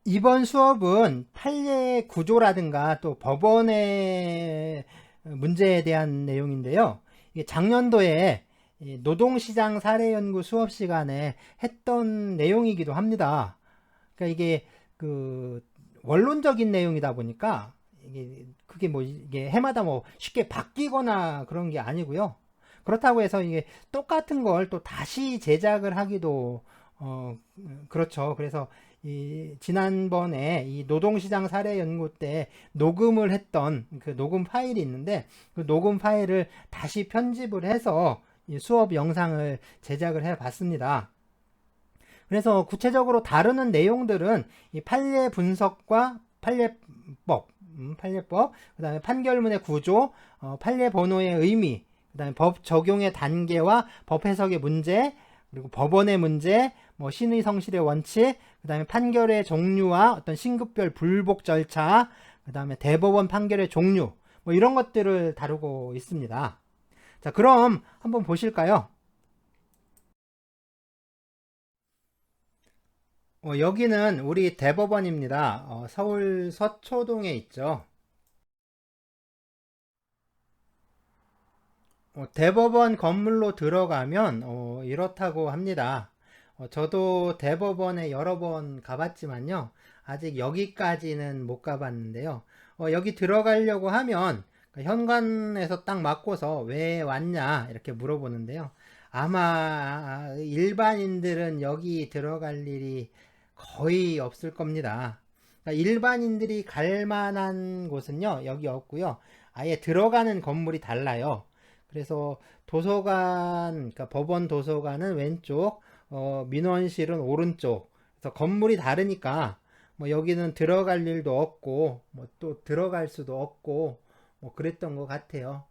이번 수업은 판례 구조라든가 또 법원의 문제에 대한 내용인데요. 이게 작년도에 노동시장 사례연구 수업 시간에 했던 내용이기도 합니다. 그러니까 이게 그 원론적인 내용이다 보니까 이게 그게 뭐 이게 해마다 뭐 쉽게 바뀌거나 그런 게 아니고요. 그렇다고 해서 이게 똑같은 걸 또 다시 제작을 하기도 그렇죠. 그래서 이 지난번에 이 노동시장 사례 연구 때 녹음을 했던 그 녹음 파일이 있는데 그 녹음 파일을 다시 편집을 해서 이 수업 영상을 제작을 해 봤습니다. 그래서 구체적으로 다루는 내용들은 이 판례 분석과 판례법, 그다음에 판결문의 구조, 판례 번호의 의미, 그다음에 법 적용의 단계와 법 해석의 문제, 그리고 법원의 문제, 뭐 신의 성실의 원칙, 그다음에 판결의 종류와 어떤 신급별 불복 절차, 그다음에 대법원 판결의 종류, 뭐 이런 것들을 다루고 있습니다. 자, 그럼 한번 보실까요? 여기는 우리 대법원입니다. 서울 서초동에 있죠. 대법원 건물로 들어가면 이렇다고 합니다. 저도 대법원에 여러 번 가봤지만요. 아직 여기까지는 못 가봤는데요. 여기 들어가려고 하면 그 현관에서 딱 맞고서 왜 왔냐 이렇게 물어보는데요. 아마 일반인들은 여기 들어갈 일이 거의 없을 겁니다. 그러니까 일반인들이 갈 만한 곳은요, 여기 없고요. 아예 들어가는 건물이 달라요. 그래서 도서관, 그러니까 법원 도서관은 왼쪽, 민원실은 오른쪽. 그래서 건물이 다르니까 뭐 여기는 들어갈 일도 없고, 뭐 또 들어갈 수도 없고, 뭐 그랬던 것 같아요.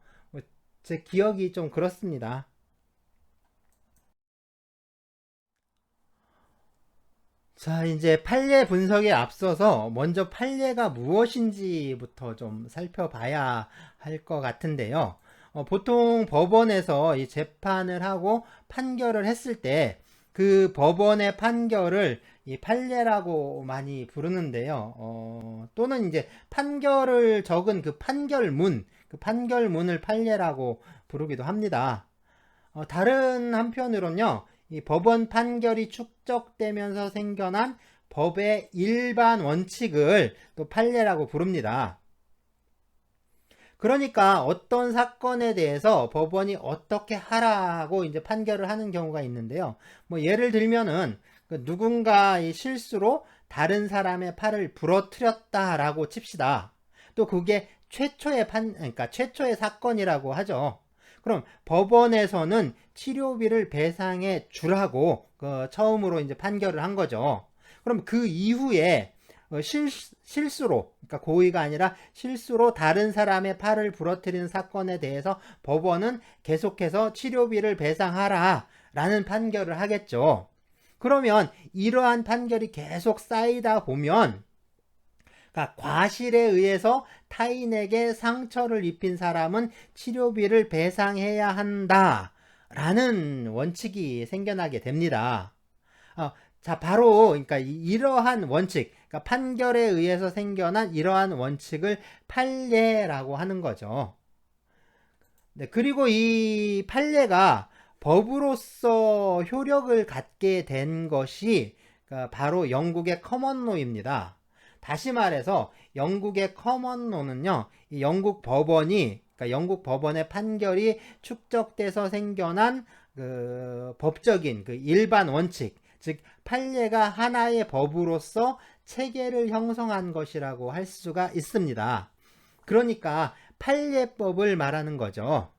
제 기억이 좀 그렇습니다. 자, 이제 판례 분석에 앞서서 먼저 판례가 무엇인지부터 좀 살펴봐야 할 것 같은데요. 보통 법원에서 이 재판을 하고 판결을 했을 때 그 법원의 판결을 이 판례라고 많이 부르는데요. 또는 이제 판결을 적은 그 판결문을 판례라고 부르기도 합니다. 다른 한편으로는요, 이 법원 판결이 축적되면서 생겨난 법의 일반 원칙을 또 판례라고 부릅니다. 그러니까 어떤 사건에 대해서 법원이 어떻게 하라고 이제 판결을 하는 경우가 있는데요. 뭐 예를 들면은 그 누군가 의 실수로 다른 사람의 팔을 부러뜨렸다라고 칩시다. 또 그게 그러니까 최초의 사건이라고 하죠. 그럼 법원에서는 치료비를 배상해 주라고 처음으로 이제 판결을 한 거죠. 그럼 그 이후에 실수로, 그러니까 고의가 아니라 실수로 다른 사람의 팔을 부러뜨리는 사건에 대해서 법원은 계속해서 치료비를 배상하라 라는 판결을 하겠죠. 그러면 이러한 판결이 계속 쌓이다 보면, 그러니까 과실에 의해서 타인에게 상처를 입힌 사람은 치료비를 배상해야 한다 라는 원칙이 생겨나게 됩니다. 자, 바로, 그러니까 이러한 원칙, 그러니까 판결에 의해서 생겨난 이러한 원칙을 판례라고 하는 거죠. 네, 그리고 이 판례가 법으로서 효력을 갖게 된 것이 그러니까 바로 영국의 커먼로입니다. 다시 말해서 영국의 커먼로는요, 이 영국 법원이 그러니까 영국 법원의 판결이 축적돼서 생겨난 그 법적인 그 일반 원칙, 즉 판례가 하나의 법으로서 체계를 형성한 것이라고 할 수가 있습니다. 그러니까 판례법을 말하는 거죠.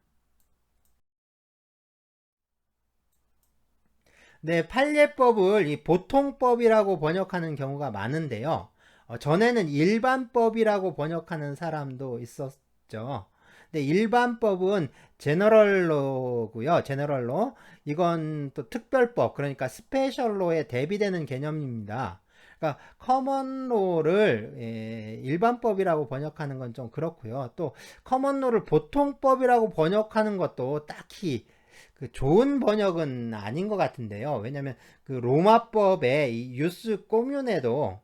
네, 판례법을 이 보통법이라고 번역하는 경우가 많은데요. 전에는 일반법이라고 번역하는 사람도 있었죠. 근데 일반법은 제너럴로고요. 제너럴로. 이건 또 특별법, 그러니까 스페셜로에 대비되는 개념입니다. 그러니까 커먼로를 일반법이라고 번역하는 건 좀 그렇고요. 또 커먼로를 보통법이라고 번역하는 것도 딱히 그 좋은 번역은 아닌 것 같은데요. 왜냐하면 그 로마법의 이 유스 꼬뮌에도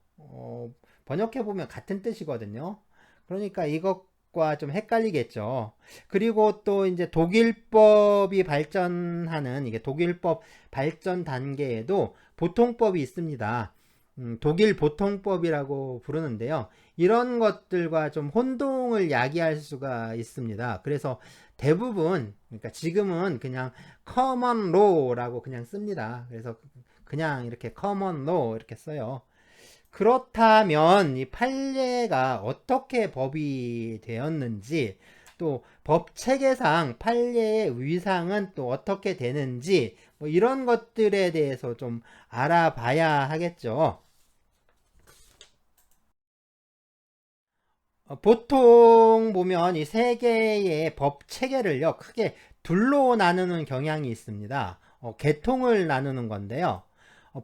번역해보면 같은 뜻이거든요. 그러니까 이것과 좀 헷갈리겠죠. 그리고 또 이제 독일법이 발전하는 이게 독일법 발전 단계에도 보통법이 있습니다. 독일 보통법이라고 부르는데요. 이런 것들과 좀 혼동을 야기할 수가 있습니다. 그래서 대부분, 그러니까 지금은 그냥 common law라고 그냥 씁니다. 그래서 그냥 이렇게 common law 이렇게 써요. 그렇다면 이 판례가 어떻게 법이 되었는지, 또 법 체계상 판례의 위상은 또 어떻게 되는지, 뭐 이런 것들에 대해서 좀 알아봐야 하겠죠. 보통 보면 이 세 개의 법 체계를요, 크게 둘로 나누는 경향이 있습니다. 계통을 나누는 건데요.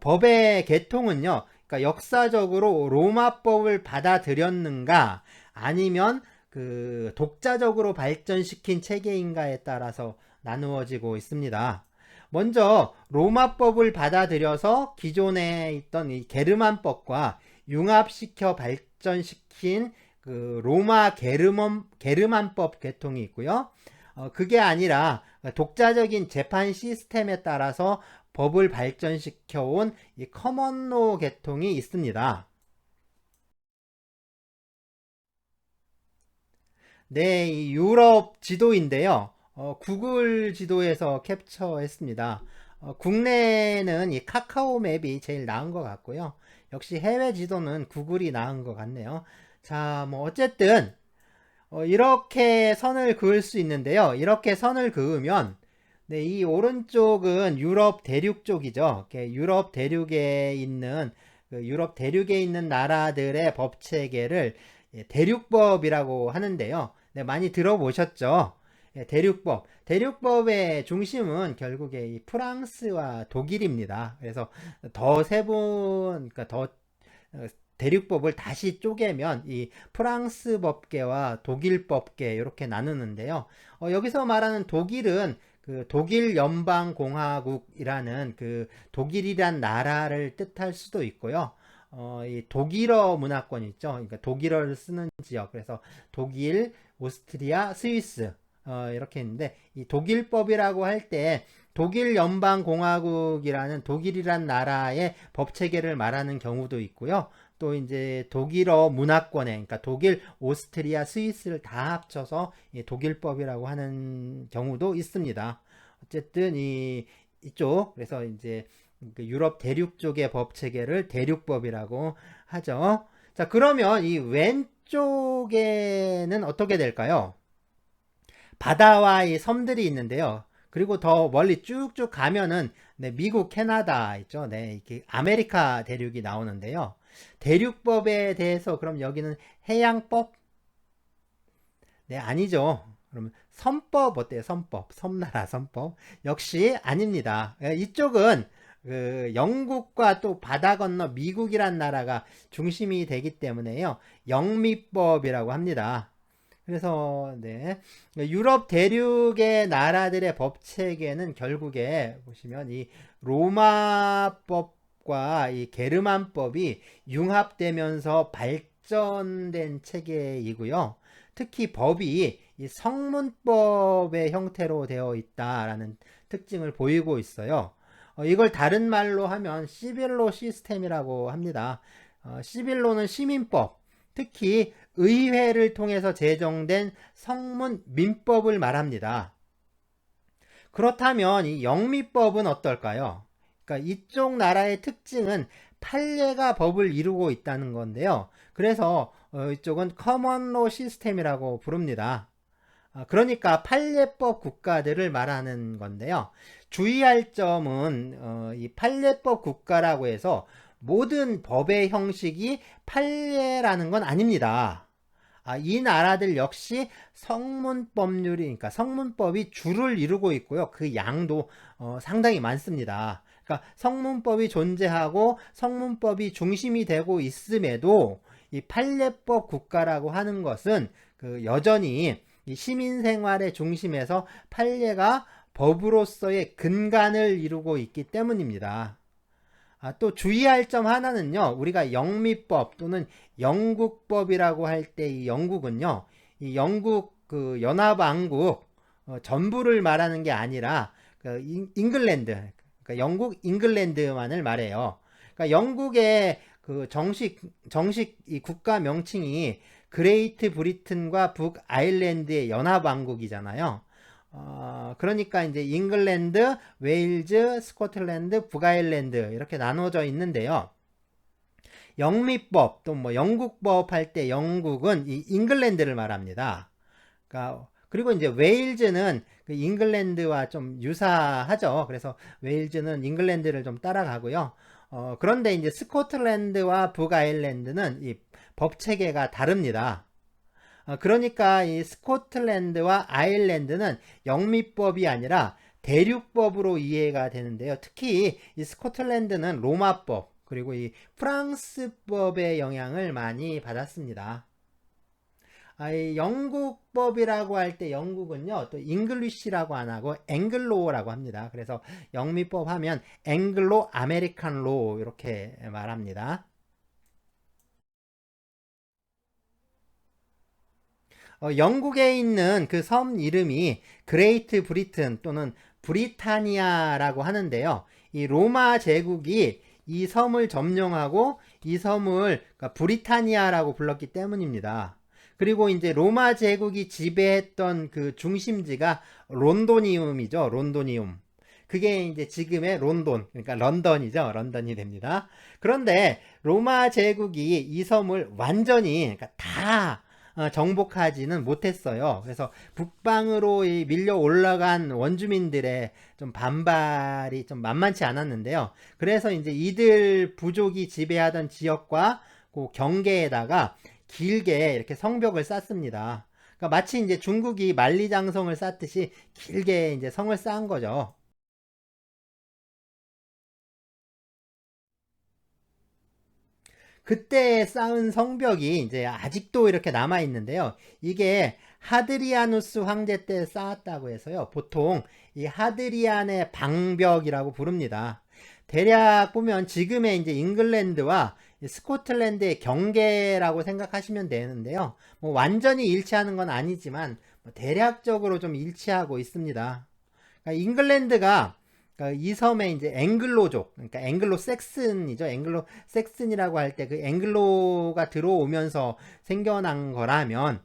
법의 계통은요, 그러니까 역사적으로 로마법을 받아들였는가, 아니면 그 독자적으로 발전시킨 체계인가에 따라서 나누어지고 있습니다. 먼저 로마법을 받아들여서 기존에 있던 이 게르만법과 융합시켜 발전시킨 그 로마 게르만법 계통이 있고요. 그게 아니라 독자적인 재판 시스템에 따라서 법을 발전시켜 온 이 커먼로 계통이 있습니다. 네, 이 유럽 지도인데요. 구글 지도에서 캡처했습니다. 국내는 이 카카오 맵이 제일 나은 것 같고요. 역시 해외 지도는 구글이 나은 것 같네요. 자, 뭐 어쨌든 이렇게 선을 그을 수 있는데요. 이렇게 선을 그으면 네, 이 오른쪽은 유럽 대륙 쪽이죠. 유럽 대륙에 있는 유럽 대륙에 있는 나라들의 법 체계를 대륙법이라고 하는데요. 네, 많이 들어보셨죠? 대륙법. 대륙법의 중심은 결국에 이 프랑스와 독일입니다. 그래서 더 세분, 그러니까 더 대륙법을 다시 쪼개면 이 프랑스 법계와 독일 법계 이렇게 나누는데요. 여기서 말하는 독일은 그 독일 연방공화국이라는 그 독일이란 나라를 뜻할 수도 있고요. 이 독일어 문화권 있죠. 그러니까 독일어를 쓰는 지역. 그래서 독일, 오스트리아, 스위스 이렇게 있는데 이 독일법이라고 할 때 독일 연방공화국이라는 독일이란 나라의 법 체계를 말하는 경우도 있고요. 또 이제 독일어 문화권에, 그러니까 독일, 오스트리아, 스위스를 다 합쳐서 독일법이라고 하는 경우도 있습니다. 어쨌든 이쪽, 그래서 이제 그 유럽 대륙 쪽의 법 체계를 대륙법이라고 하죠. 자, 그러면 이 왼쪽에는 어떻게 될까요? 바다와 이 섬들이 있는데요. 그리고 더 멀리 쭉쭉 가면은 네, 미국, 캐나다 있죠. 네, 이렇게 아메리카 대륙이 나오는데요. 대륙법에 대해서 그럼 여기는 해양법? 네, 아니죠. 그러면 선법 어때요? 선법, 섬나라 선법 역시 아닙니다. 이쪽은 그 영국과 또 바다 건너 미국이란 나라가 중심이 되기 때문에요. 영미법이라고 합니다. 그래서 네, 유럽 대륙의 나라들의 법 체계는 결국에 보시면 이 로마법과 이 게르만법이 융합되면서 발전된 체계이고요. 특히 법이 이 성문법의 형태로 되어 있다라는 특징을 보이고 있어요. 이걸 다른 말로 하면 시빌로 시스템이라고 합니다. 시빌로는 시민법, 특히 의회를 통해서 제정된 성문 민법을 말합니다. 그렇다면 이 영미법은 어떨까요? 그러니까 이쪽 나라의 특징은 판례가 법을 이루고 있다는 건데요. 그래서 이쪽은 커먼로 시스템이라고 부릅니다. 그러니까 판례법 국가들을 말하는 건데요. 주의할 점은 이 판례법 국가라고 해서 모든 법의 형식이 판례라는 건 아닙니다. 이 나라들 역시 성문법률이, 그러니까 성문법이 주를 이루고 있고요. 그 양도 상당히 많습니다. 그러니까 성문법이 존재하고 성문법이 중심이 되고 있음에도 이 판례법 국가라고 하는 것은 그 여전히 이 시민 생활의 중심에서 판례가 법으로서의 근간을 이루고 있기 때문입니다. 또 주의할 점 하나는요. 우리가 영미법 또는 영국법이라고 할 때 이 영국은요. 이 영국 그 연합왕국 전부를 말하는 게 아니라 그 잉글랜드, 그러니까 영국 잉글랜드만을 말해요. 그러니까 영국의 그 정식 이 국가 명칭이 그레이트 브리튼과 북 아일랜드의 연합왕국이잖아요. 그러니까 이제 잉글랜드, 웨일즈, 스코틀랜드, 북아일랜드 이렇게 나눠져 있는데요. 영미법 또 뭐 영국법 할 때 영국은 이 잉글랜드를 말합니다. 그러니까 그리고 이제 웨일즈는 그 잉글랜드와 좀 유사하죠. 그래서 웨일즈는 잉글랜드를 좀 따라가고요. 그런데 이제 스코틀랜드와 북아일랜드는 이 법 체계가 다릅니다. 그러니까 이 스코틀랜드와 아일랜드는 영미법이 아니라 대륙법으로 이해가 되는데요. 특히 이 스코틀랜드는 로마법 그리고 이 프랑스법의 영향을 많이 받았습니다. 이 영국법이라고 할 때 영국은요 또 잉글리시라고 안 하고 앵글로라고 합니다. 그래서 영미법 하면 앵글로 아메리칸 로 이렇게 말합니다. 영국에 있는 그 섬 이름이 그레이트 브리튼 또는 브리타니아라고 하는데요. 이 로마 제국이 이 섬을 점령하고 이 섬을 그러니까 브리타니아라고 불렀기 때문입니다. 그리고 이제 로마 제국이 지배했던 그 중심지가 론도니움이죠. 론도니움. 그게 이제 지금의 론돈, 그러니까 런던이죠. 런던이 됩니다. 그런데 로마 제국이 이 섬을 완전히, 그러니까 다 정복하지는 못했어요. 그래서 북방으로 밀려 올라간 원주민들의 좀 반발이 좀 만만치 않았는데요. 그래서 이제 이들 부족이 지배하던 지역과 그 경계에다가 길게 이렇게 성벽을 쌓습니다. 그러니까 마치 이제 중국이 만리장성을 쌓듯이 길게 이제 성을 쌓은 거죠. 그때 쌓은 성벽이 이제 아직도 이렇게 남아 있는데요. 이게 하드리아누스 황제 때 쌓았다고 해서요. 보통 이 하드리안의 방벽이라고 부릅니다. 대략 보면 지금의 이제 잉글랜드와 스코틀랜드의 경계라고 생각하시면 되는데요. 뭐 완전히 일치하는 건 아니지만 뭐 대략적으로 좀 일치하고 있습니다. 그러니까 잉글랜드가 그러니까 이 섬에 이제 앵글로족, 그러니까 앵글로 섹슨이죠. 앵글로 섹슨이라고 할 때 그 앵글로가 들어오면서 생겨난 거라면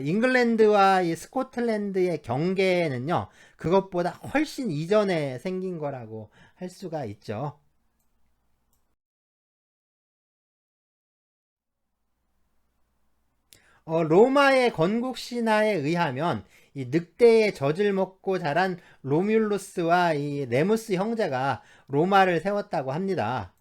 잉글랜드와 이 스코틀랜드의 경계는요, 그것보다 훨씬 이전에 생긴 거라고 할 수가 있죠. 로마의 건국 신화에 의하면 이 늑대의 젖을 먹고 자란 로뮬루스와 이 레무스 형제가 로마를 세웠다고 합니다.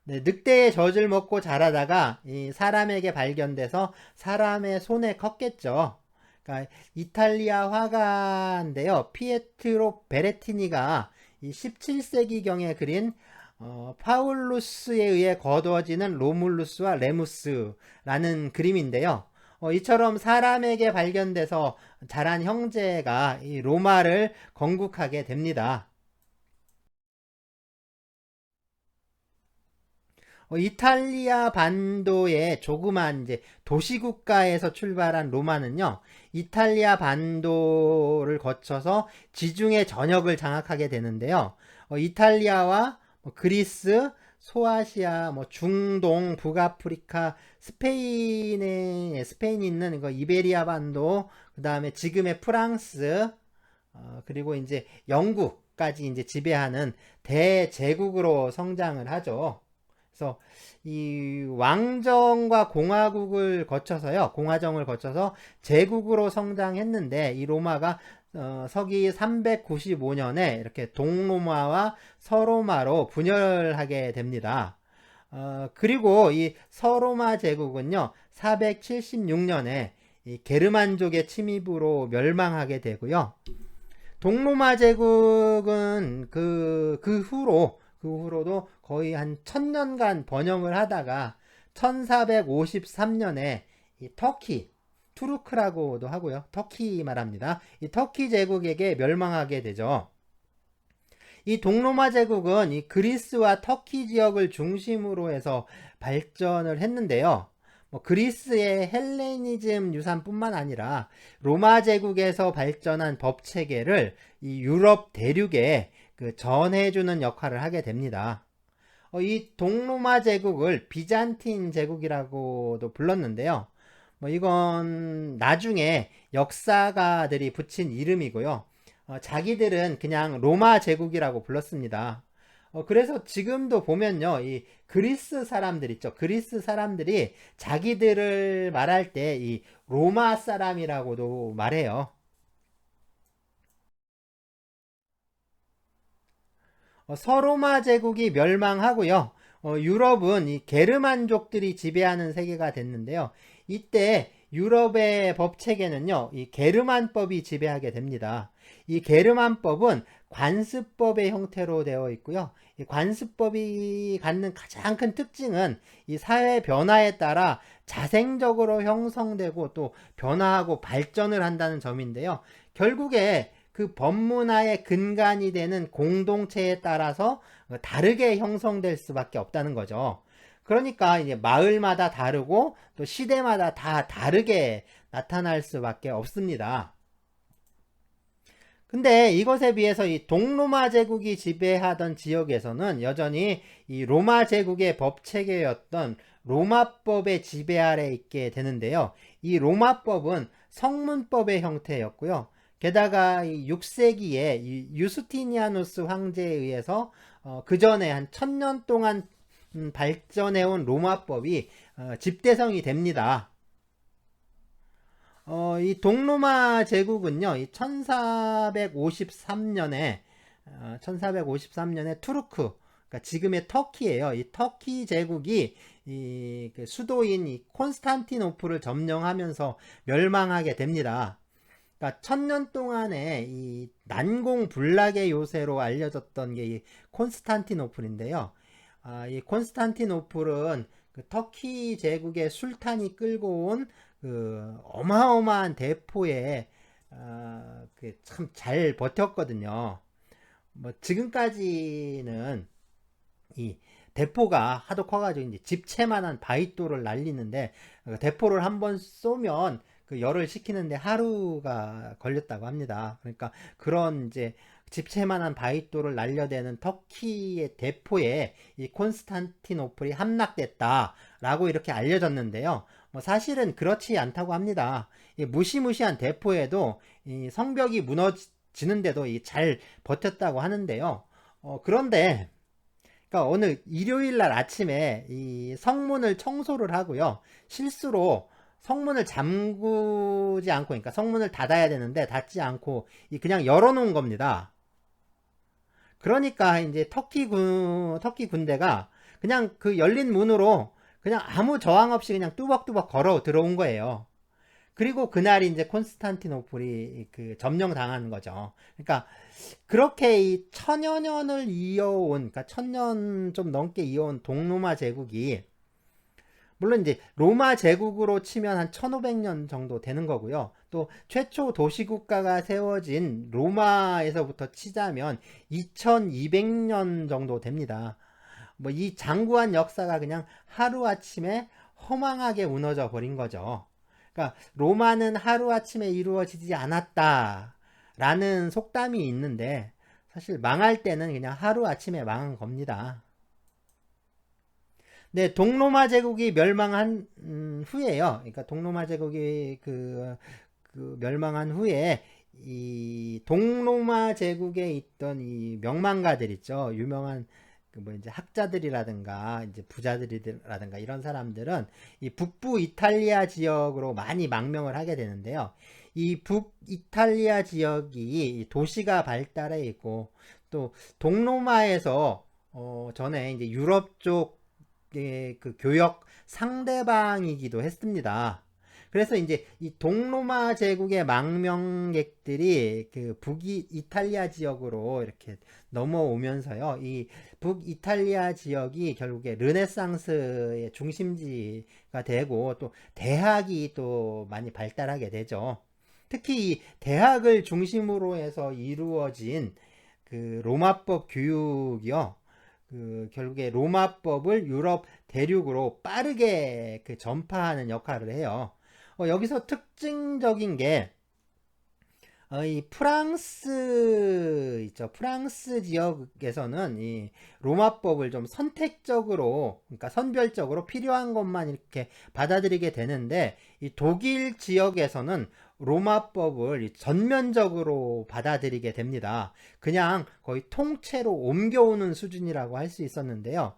네, 늑대의 젖을 먹고 자라다가 이 사람에게 발견돼서 사람의 손에 컸겠죠. 그러니까 이탈리아 화가인데요. 피에트로 베레티니가 이 17세기경에 그린 파울루스에 의해 거두어지는 로물루스와 레무스라는 그림인데요. 이처럼 사람에게 발견돼서 자란 형제가 이 로마를 건국하게 됩니다. 이탈리아 반도의 조그만 이제 도시국가에서 출발한 로마는요, 이탈리아 반도를 거쳐서 지중해 전역을 장악하게 되는데요. 이탈리아와 뭐 그리스, 소아시아, 뭐 중동, 북아프리카, 스페인이 있는 이거 이베리아 반도, 그 다음에 지금의 프랑스, 그리고 이제 영국까지 이제 지배하는 대제국으로 성장을 하죠. 그래서 이 왕정과 공화국을 거쳐서요, 공화정을 거쳐서 제국으로 성장했는데 이 로마가 서기 395년에 이렇게 동로마와 서로마로 분열하게 됩니다. 그리고 이 서로마 제국은요, 476년에 이 게르만족의 침입으로 멸망하게 되고요. 동로마 제국은 그 후로도 거의 한 1000년간 번영을 하다가 1453년에 이 터키, 투르크라고도 하고요. 터키 말합니다. 이 터키 제국에게 멸망하게 되죠. 이 동로마 제국은 이 그리스와 터키 지역을 중심으로 해서 발전을 했는데요. 그리스의 헬레니즘 유산뿐만 아니라 로마 제국에서 발전한 법 체계를 이 유럽 대륙에 전해주는 역할을 하게 됩니다. 이 동로마 제국을 비잔틴 제국이라고도 불렀는데요. 이건 나중에 역사가들이 붙인 이름이고요. 자기들은 그냥 로마 제국이라고 불렀습니다. 그래서 지금도 보면요, 이 그리스 사람들 있죠. 그리스 사람들이 자기들을 말할 때 이 로마 사람이라고도 말해요. 서로마 제국이 멸망하고요. 유럽은 이 게르만족들이 지배하는 세계가 됐는데요. 이때 유럽의 법 체계는요, 이 게르만법이 지배하게 됩니다. 이 게르만법은 관습법의 형태로 되어 있고요. 이 관습법이 갖는 가장 큰 특징은 이 사회 변화에 따라 자생적으로 형성되고 또 변화하고 발전을 한다는 점인데요. 결국에 그 법문화의 근간이 되는 공동체에 따라서 다르게 형성될 수밖에 없다는 거죠. 그러니까 이제 마을마다 다르고 또 시대마다 다 다르게 나타날 수밖에 없습니다. 근데 이것에 비해서 이 동로마 제국이 지배하던 지역에서는 여전히 이 로마 제국의 법 체계였던 로마법의 지배 아래 있게 되는데요. 이 로마법은 성문법의 형태였고요. 게다가 이 6세기에 이 유스티니아누스 황제에 의해서 그 전에 한 1000년 동안 발전해온 로마법이 집대성이 됩니다. 이 동로마 제국은요, 이 1453년에 투르크, 그러니까 지금의 터키예요. 이 터키 제국이 그 수도인 이 콘스탄티노플을 점령하면서 멸망하게 됩니다. 그러니까 1000년 동안의 이 난공불락의 요새로 알려졌던 게 이 콘스탄티노플인데요. 이 콘스탄티노플은 그 터키 제국의 술탄이 끌고 온 그 어마어마한 대포에 참 잘 버텼거든요. 지금까지는 이 대포가 하도 커가지고 이제 집채만한 바위돌을 날리는데 대포를 한번 쏘면 그 열을 식히는데 하루가 걸렸다고 합니다. 그러니까 그런 이제 집채만한 바위돌을 날려대는 터키의 대포에 이 콘스탄티노플이 함락됐다라고 이렇게 알려졌는데요. 사실은 그렇지 않다고 합니다. 이 무시무시한 대포에도 이 성벽이 무너지는데도 잘 버텼다고 하는데요. 그런데 그러니까 어느 일요일 날 아침에 이 성문을 청소를 하고요. 실수로 성문을 잠그지 않고, 그러니까 성문을 닫아야 되는데 닫지 않고 그냥 열어놓은 겁니다. 그러니까 이제 터키 군대가 그냥 그 열린 문으로 그냥 아무 저항 없이 그냥 뚜벅뚜벅 걸어 들어온 거예요. 그리고 그날 이제 콘스탄티노플이 그 점령당하는 거죠. 그러니까 그렇게 이 천여 년을 이어온, 그러니까 1000년 좀 넘게 이어온 동로마 제국이 물론 이제 로마 제국으로 치면 한 1500년 정도 되는 거고요. 또 최초 도시국가가 세워진 로마에서부터 치자면 2200년 정도 됩니다. 이 장구한 역사가 그냥 하루아침에 허망하게 무너져 버린 거죠. 그러니까 로마는 하루아침에 이루어지지 않았다라는 속담이 있는데 사실 망할 때는 그냥 하루아침에 망한 겁니다. 네, 동로마 제국이 멸망한 후에요. 그러니까 동로마 제국이 멸망한 후에 이 동로마 제국에 있던 이 명망가들 있죠. 유명한 이제 학자들이라든가 이제 부자들이라든가 이런 사람들은 이 북부 이탈리아 지역으로 많이 망명을 하게 되는데요. 이 북이탈리아 지역이 도시가 발달해 있고 또 동로마에서 전에 이제 유럽 쪽의 그 교역 상대방이기도 했습니다. 그래서 이제 이 동로마 제국의 망명객들이 그 북이탈리아 지역으로 이렇게 넘어오면서요. 이 북이탈리아 지역이 결국에 르네상스의 중심지가 되고 또 대학이 또 많이 발달하게 되죠. 특히 이 대학을 중심으로 해서 이루어진 그 로마법 교육이요. 그 결국에 로마법을 유럽 대륙으로 빠르게 그 전파하는 역할을 해요. 여기서 특징적인 게 이 프랑스 있죠. 프랑스 지역에서는 이 로마법을 좀 선택적으로, 그러니까 선별적으로 필요한 것만 이렇게 받아들이게 되는데, 이 독일 지역에서는 로마법을 전면적으로 받아들이게 됩니다. 그냥 거의 통째로 옮겨오는 수준이라고 할 수 있었는데요.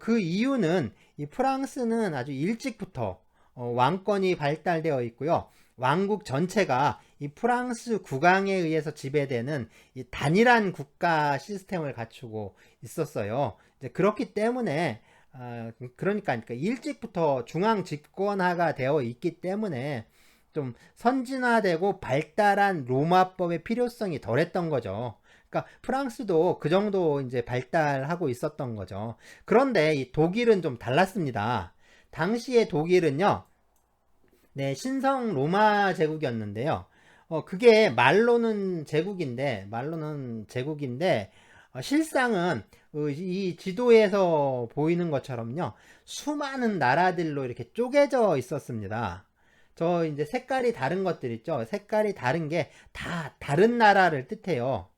그 이유는 이 프랑스는 아주 일찍부터 왕권이 발달되어 있고요. 왕국 전체가 이 프랑스 국왕에 의해서 지배되는 이 단일한 국가 시스템을 갖추고 있었어요. 이제 그렇기 때문에 그러니까 일찍부터 중앙 집권화가 되어 있기 때문에 좀 선진화되고 발달한 로마법의 필요성이 덜했던 거죠. 그러니까 프랑스도 그 정도 이제 발달하고 있었던 거죠. 그런데 이 독일은 좀 달랐습니다. 당시의 독일은요, 네, 신성 로마 제국이었는데요. 그게 말로는 제국인데, 실상은 이 지도에서 보이는 것처럼요, 수많은 나라들로 이렇게 쪼개져 있었습니다. 저 이제 색깔이 다른 것들 있죠. 색깔이 다른 게 다 다른 나라를 뜻해요.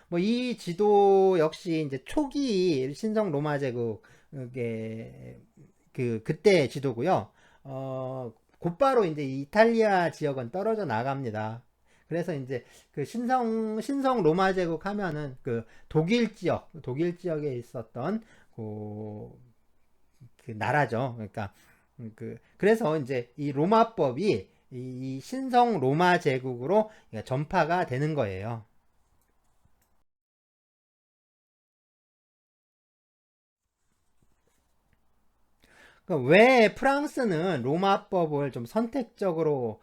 뭐 이 지도 역시 이제 초기 신성 로마 제국의 그때 지도고요. 곧바로 이제 이탈리아 지역은 떨어져 나갑니다. 그래서 이제 그 신성 로마 제국 하면은 그 독일 지역에 있었던 그 나라죠. 그러니까 그래서 이제 이 로마법이 이 신성 로마 제국으로 전파가 되는 거예요. 그러니까 왜 프랑스는 로마법을 좀 선택적으로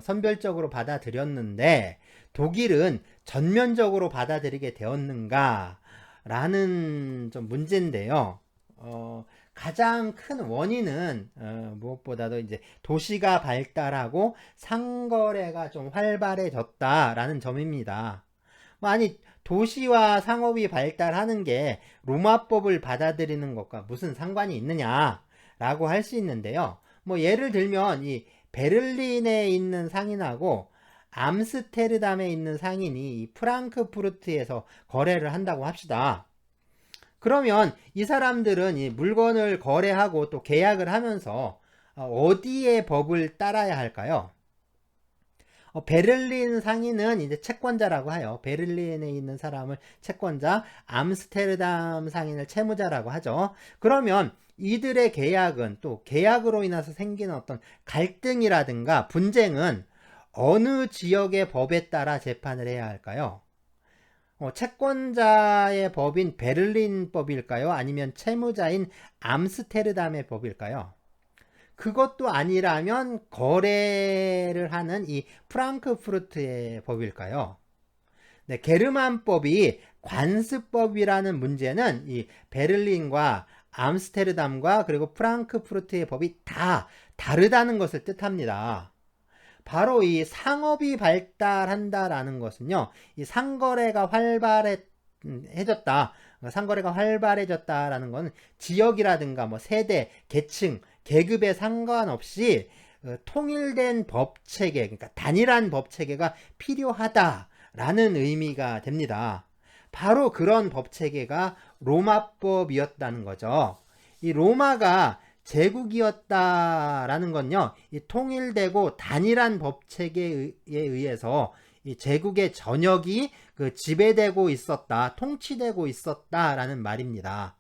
선별적으로 받아들였는데 독일은 전면적으로 받아들이게 되었는가 라는 좀 문제인데요. 가장 큰 원인은 무엇보다도 이제 도시가 발달하고 상거래가 좀 활발해졌다라는 점입니다. 아니, 도시와 상업이 발달하는 게 로마법을 받아들이는 것과 무슨 상관이 있느냐라고 할 수 있는데요. 뭐 예를 들면 이 베를린에 있는 상인하고 암스테르담에 있는 상인이 이 프랑크푸르트에서 거래를 한다고 합시다. 그러면 이 사람들은 이 물건을 거래하고 또 계약을 하면서 어디에 법을 따라야 할까요? 베를린 상인은 이제 채권자라고 해요. 베를린에 있는 사람을 채권자, 암스테르담 상인을 채무자라고 하죠. 그러면 이들의 계약은 또 계약으로 인해서 생기는 어떤 갈등이라든가 분쟁은 어느 지역의 법에 따라 재판을 해야 할까요? 채권자의 법인 베를린 법일까요? 아니면 채무자인 암스테르담의 법일까요? 그것도 아니라면 거래를 하는 이 프랑크푸르트의 법일까요? 네, 게르만법이 관습법이라는 문제는 이 베를린과 암스테르담과 그리고 프랑크푸르트의 법이 다 다르다는 것을 뜻합니다. 바로 이 상업이 발달한다라는 것은요, 이 상거래가 활발해졌다라는 것은 지역이라든가 뭐 세대, 계층, 계급에 상관없이 통일된 법 체계, 그러니까 단일한 법 체계가 필요하다라는 의미가 됩니다. 바로 그런 법 체계가 로마법이었다는 거죠. 이 로마가 제국이었다라는 건요, 이 통일되고 단일한 법 체계에 의해서 이 제국의 전역이 지배되고 있었다, 통치되고 있었다라는 말입니다.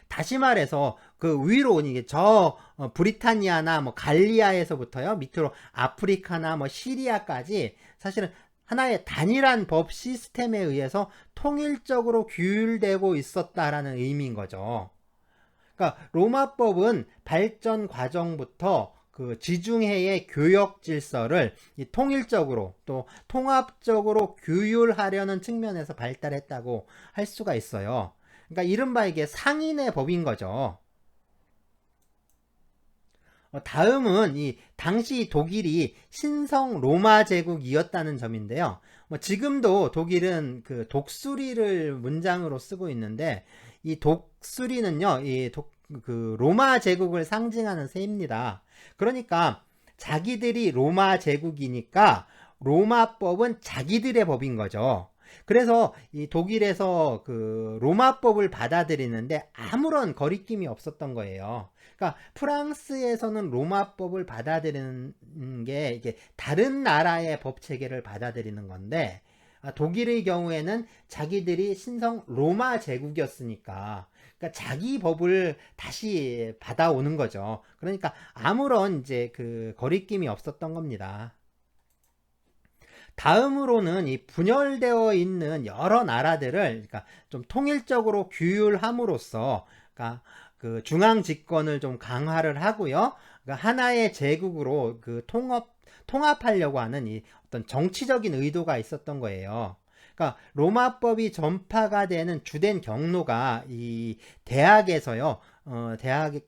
다시 말해서 그 위로 이게 저 브리타니아나 뭐 갈리아에서부터요 밑으로 아프리카나 뭐 시리아까지 사실은 하나의 단일한 법 시스템에 의해서 통일적으로 규율되고 있었다라는 의미인 거죠. 그러니까 로마법은 발전 과정부터 그 지중해의 교역 질서를 통일적으로 또 통합적으로 규율하려는 측면에서 발달했다고 할 수가 있어요. 그러니까 이른바 이게 상인의 법인 거죠. 다음은 이 당시 독일이 신성 로마 제국이었다는 점인데요. 지금도 독일은 그 독수리를 문장으로 쓰고 있는데 이 독수리는요, 그 로마 제국을 상징하는 새입니다. 그러니까 자기들이 로마 제국이니까 로마법은 자기들의 법인 거죠. 그래서 이 독일에서 그 로마법을 받아들이는데 아무런 거리낌이 없었던 거예요. 그러니까 프랑스에서는 로마법을 받아들이는 게 이게 다른 나라의 법 체계를 받아들이는 건데, 독일의 경우에는 자기들이 신성 로마 제국이었으니까 그러니까 자기 법을 다시 받아오는 거죠. 그러니까 아무런 이제 그 거리낌이 없었던 겁니다. 다음으로는 이 분열되어 있는 여러 나라들을 그러니까 좀 통일적으로 규율함으로써 그러니까 그 중앙 집권을 좀 강화를 하고요. 그러니까 하나의 제국으로 그 통합하려고 하는 이 어떤 정치적인 의도가 있었던 거예요. 그러니까 로마법이 전파가 되는 주된 경로가 이 대학에서요.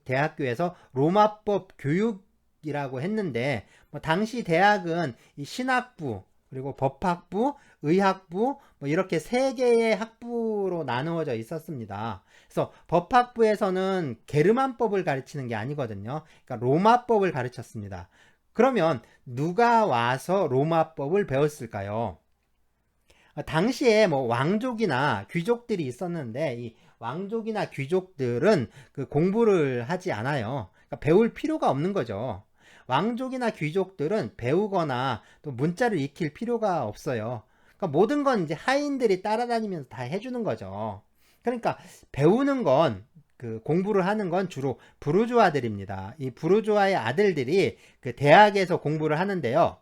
대학교에서 로마법 교육이라고 했는데 당시 대학은 이 신학부 그리고 법학부, 의학부 이렇게 세 개의 학부로 나누어져 있었습니다. 그래서 법학부에서는 게르만법을 가르치는 게 아니거든요. 그러니까 로마법을 가르쳤습니다. 그러면 누가 와서 로마법을 배웠을까요? 당시에 왕족이나 귀족들이 있었는데 이 왕족이나 귀족들은 그 공부를 하지 않아요. 그러니까 배울 필요가 없는 거죠. 왕족이나 귀족들은 배우거나 또 문자를 익힐 필요가 없어요. 그러니까 모든 건 이제 하인들이 따라다니면서 다 해주는 거죠. 그러니까 배우는 건 그 공부를 하는 건 주로 부르주아들입니다. 이 부르주아의 아들들이 그 대학에서 공부를 하는데요.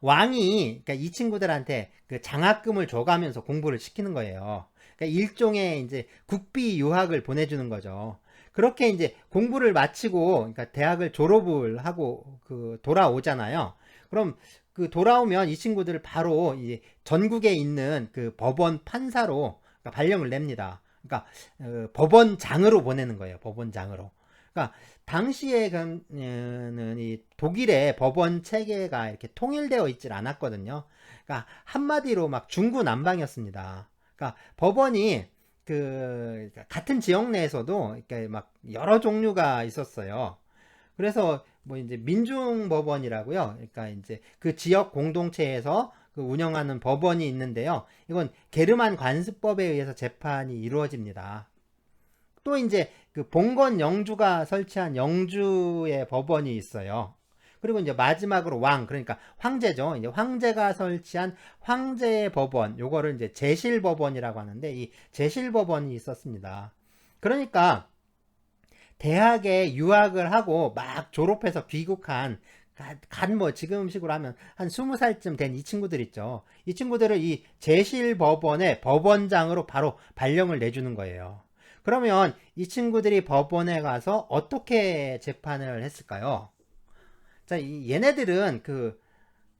왕이 그러니까 이 친구들한테 그 장학금을 줘가면서 공부를 시키는 거예요. 그러니까 일종의 이제 국비 유학을 보내주는 거죠. 그렇게 이제 공부를 마치고 그러니까 대학을 졸업을 하고 그 돌아오잖아요. 그럼 그 돌아오면 이 친구들을 바로 이제 전국에 있는 그 법원 판사로 그러니까 발령을 냅니다. 그러니까 법원장으로 보내는 거예요. 법원장으로. 그러니까 당시에는 이 독일의 법원 체계가 이렇게 통일되어 있질 않았거든요. 그러니까 한마디로 막 중구난방이었습니다. 그러니까 법원이 그 같은 지역 내에서도 이렇게 막 여러 종류가 있었어요. 그래서 이제 민중법원이라고요. 그러니까 이제 그 지역 공동체에서 그 운영하는 법원이 있는데요. 이건 게르만 관습법에 의해서 재판이 이루어집니다. 또 이제 그 봉건 영주가 설치한 영주의 법원이 있어요. 그리고 이제 마지막으로 그러니까 황제죠. 이제 황제가 설치한 황제의 법원, 요거를 이제 제실법원이라고 하는데 이 제실법원이 있었습니다. 그러니까 대학에 유학을 하고 막 졸업해서 귀국한 지금식으로 하면 한 20살쯤 된 이 친구들 있죠. 이 친구들을 이 제실법원의 법원장으로 바로 발령을 내주는 거예요. 그러면 이 친구들이 법원에 가서 어떻게 재판을 했을까요? 자, 얘네들은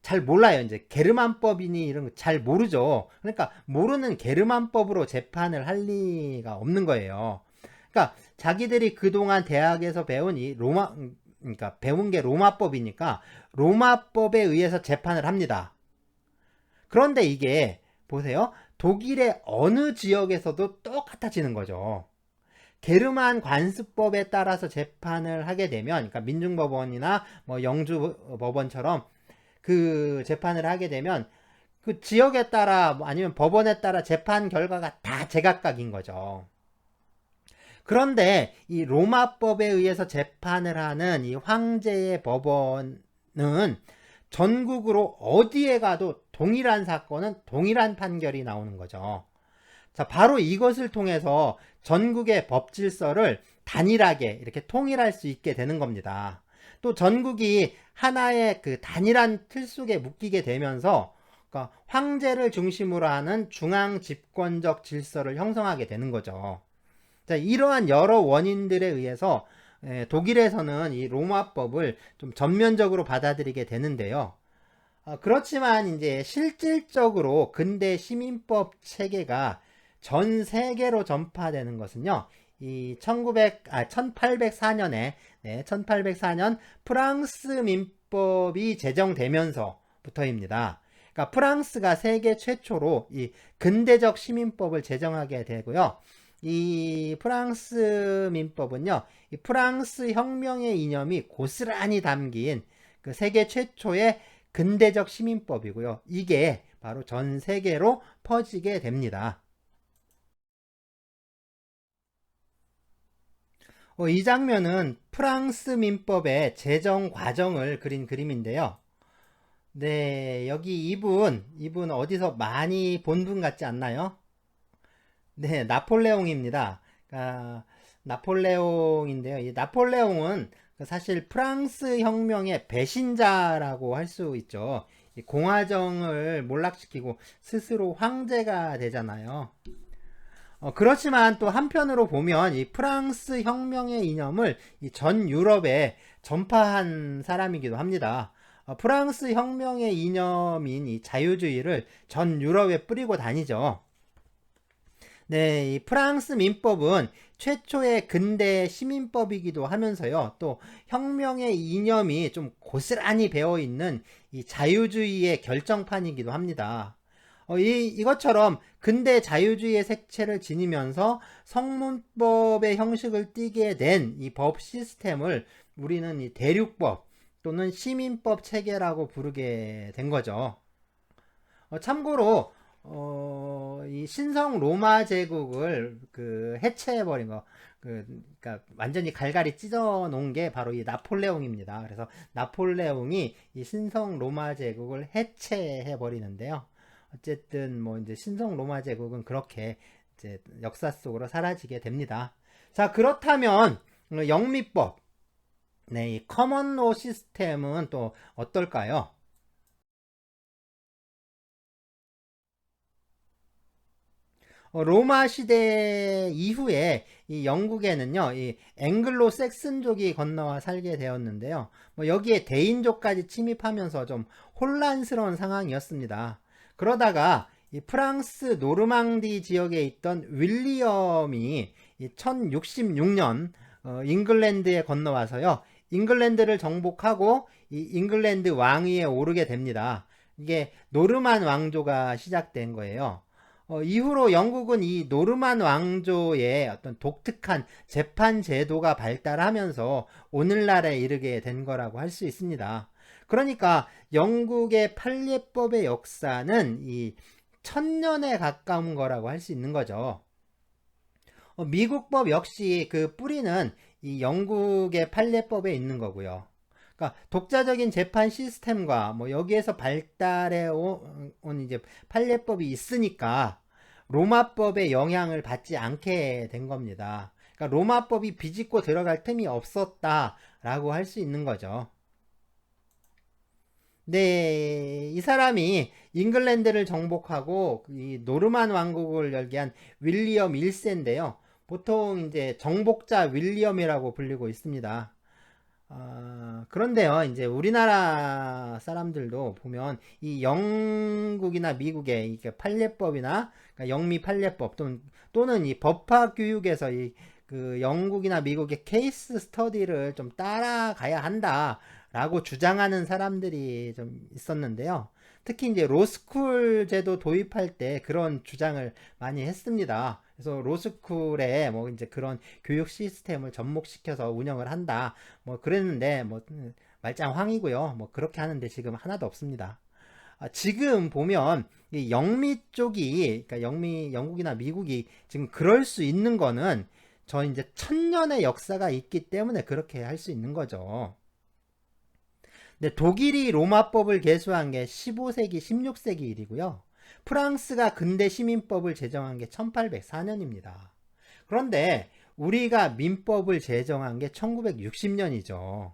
잘 몰라요. 이제 게르만법이니 이런 거 잘 모르죠. 그러니까 모르는 게르만법으로 재판을 할 리가 없는 거예요. 그러니까 자기들이 그동안 대학에서 배운 그러니까 배운 게 로마법이니까 로마법에 의해서 재판을 합니다. 그런데 이게 보세요. 독일의 어느 지역에서도 똑같아지는 거죠. 게르만 관습법에 따라서 재판을 하게 되면, 그러니까 민중법원이나 영주법원처럼 그 재판을 하게 되면 그 지역에 따라 아니면 법원에 따라 재판 결과가 다 제각각인 거죠. 그런데 이 로마법에 의해서 재판을 하는 이 황제의 법원은 전국으로 어디에 가도 동일한 사건은 동일한 판결이 나오는 거죠. 자, 바로 이것을 통해서 전국의 법 질서를 단일하게 이렇게 통일할 수 있게 되는 겁니다. 또 전국이 하나의 그 단일한 틀 속에 묶이게 되면서 그러니까 황제를 중심으로 하는 중앙 집권적 질서를 형성하게 되는 거죠. 자, 이러한 여러 원인들에 의해서 독일에서는 이 로마법을 좀 전면적으로 받아들이게 되는데요. 그렇지만 이제 실질적으로 근대 시민법 체계가 전 세계로 전파되는 것은요. 이 1804년에 1804년 프랑스 민법이 제정되면서부터입니다. 그러니까 프랑스가 세계 최초로 이 근대적 시민법을 제정하게 되고요. 이 프랑스 민법은요, 이 프랑스 혁명의 이념이 고스란히 담긴 그 세계 최초의 근대적 시민법이고요. 이게 바로 전 세계로 퍼지게 됩니다. 이 장면은 프랑스 민법의 제정 과정을 그린 그림인데요. 네, 여기 이분 어디서 많이 본 분 같지 않나요? 네, 나폴레옹입니다. 나폴레옹인데요. 이 나폴레옹은 사실 프랑스 혁명의 배신자라고 할 수 있죠. 이 공화정을 몰락시키고 스스로 황제가 되잖아요. 그렇지만 또 한편으로 보면 이 프랑스 혁명의 이념을 이전 유럽에 전파한 사람이기도 합니다. 프랑스 혁명의 이념인 이 자유주의를 전 유럽에 뿌리고 다니죠. 네, 이 프랑스 민법은 최초의 근대 시민법이기도 하면서요, 또 혁명의 이념이 좀 고스란히 배어 있는 이 자유주의의 결정판이기도 합니다. 이것처럼 근대 자유주의의 색채를 지니면서 성문법의 형식을 띠게 된 이 법 시스템을 우리는 이 대륙법 또는 시민법 체계라고 부르게 된 거죠. 참고로 이 신성 로마 제국을 그 해체해버린 거, 그러니까 완전히 갈갈이 찢어 놓은 게 바로 이 나폴레옹입니다. 그래서 나폴레옹이 이 신성 로마 제국을 해체해 버리는데요. 어쨌든 뭐 이제 신성 로마 제국은 그렇게 이제 역사 속으로 사라지게 됩니다. 자, 그렇다면 영미법, 네, 이 커먼로 시스템은 또 어떨까요? 로마 시대 이후에 이 영국에는요, 이 앵글로 섹슨족이 건너와 살게 되었는데요. 뭐 여기에 대인족까지 침입하면서 좀 혼란스러운 상황이었습니다. 그러다가 이 프랑스 노르망디 지역에 있던 윌리엄이 1066년 잉글랜드에 건너와서요, 잉글랜드를 정복하고 이 잉글랜드 왕위에 오르게 됩니다. 이게 노르만 왕조가 시작된 거예요. 이후로 영국은 이 노르만 왕조의 어떤 독특한 재판 제도가 발달하면서 오늘날에 이르게 된 거라고 할 수 있습니다. 그러니까 영국의 판례법의 역사는 이 천년에 가까운 거라고 할 수 있는 거죠. 미국법 역시 그 뿌리는 이 영국의 판례법에 있는 거고요. 그러니까 독자적인 재판 시스템과 뭐 여기에서 발달해 온 이제 판례법이 있으니까 로마법의 영향을 받지 않게 된 겁니다. 그러니까 로마법이 비집고 들어갈 틈이 없었다라고 할 수 있는 거죠. 네, 이 사람이 잉글랜드를 정복하고 이 노르만 왕국을 열게 한 윌리엄 1세인데요. 보통 이제 정복자 윌리엄이라고 불리고 있습니다. 그런데요, 이제 우리나라 사람들도 보면 이 영국이나 미국의 이게 판례법이나 그러니까 영미 판례법 또는 이 법학 교육에서 이 그 영국이나 미국의 케이스 스터디를 좀 따라가야 한다라고 주장하는 사람들이 좀 있었는데요. 특히 이제 로스쿨 제도 도입할 때 그런 주장을 많이 했습니다. 그래서 로스쿨에 뭐 이제 그런 교육 시스템을 접목시켜서 운영을 한다. 뭐 그랬는데 뭐 말짱황이고요. 뭐 그렇게 하는데 지금 하나도 없습니다. 지금 보면 이 영미 쪽이 그러니까 영국이나 미국이 지금 그럴 수 있는 거는 저 이제 천년의 역사가 있기 때문에 그렇게 할 수 있는 거죠. 근데 독일이 로마법을 개수한 게 15세기, 16세기 일이고요. 프랑스가 근대 시민법을 제정한 게 1804년입니다. 그런데 우리가 민법을 제정한 게 1960년이죠.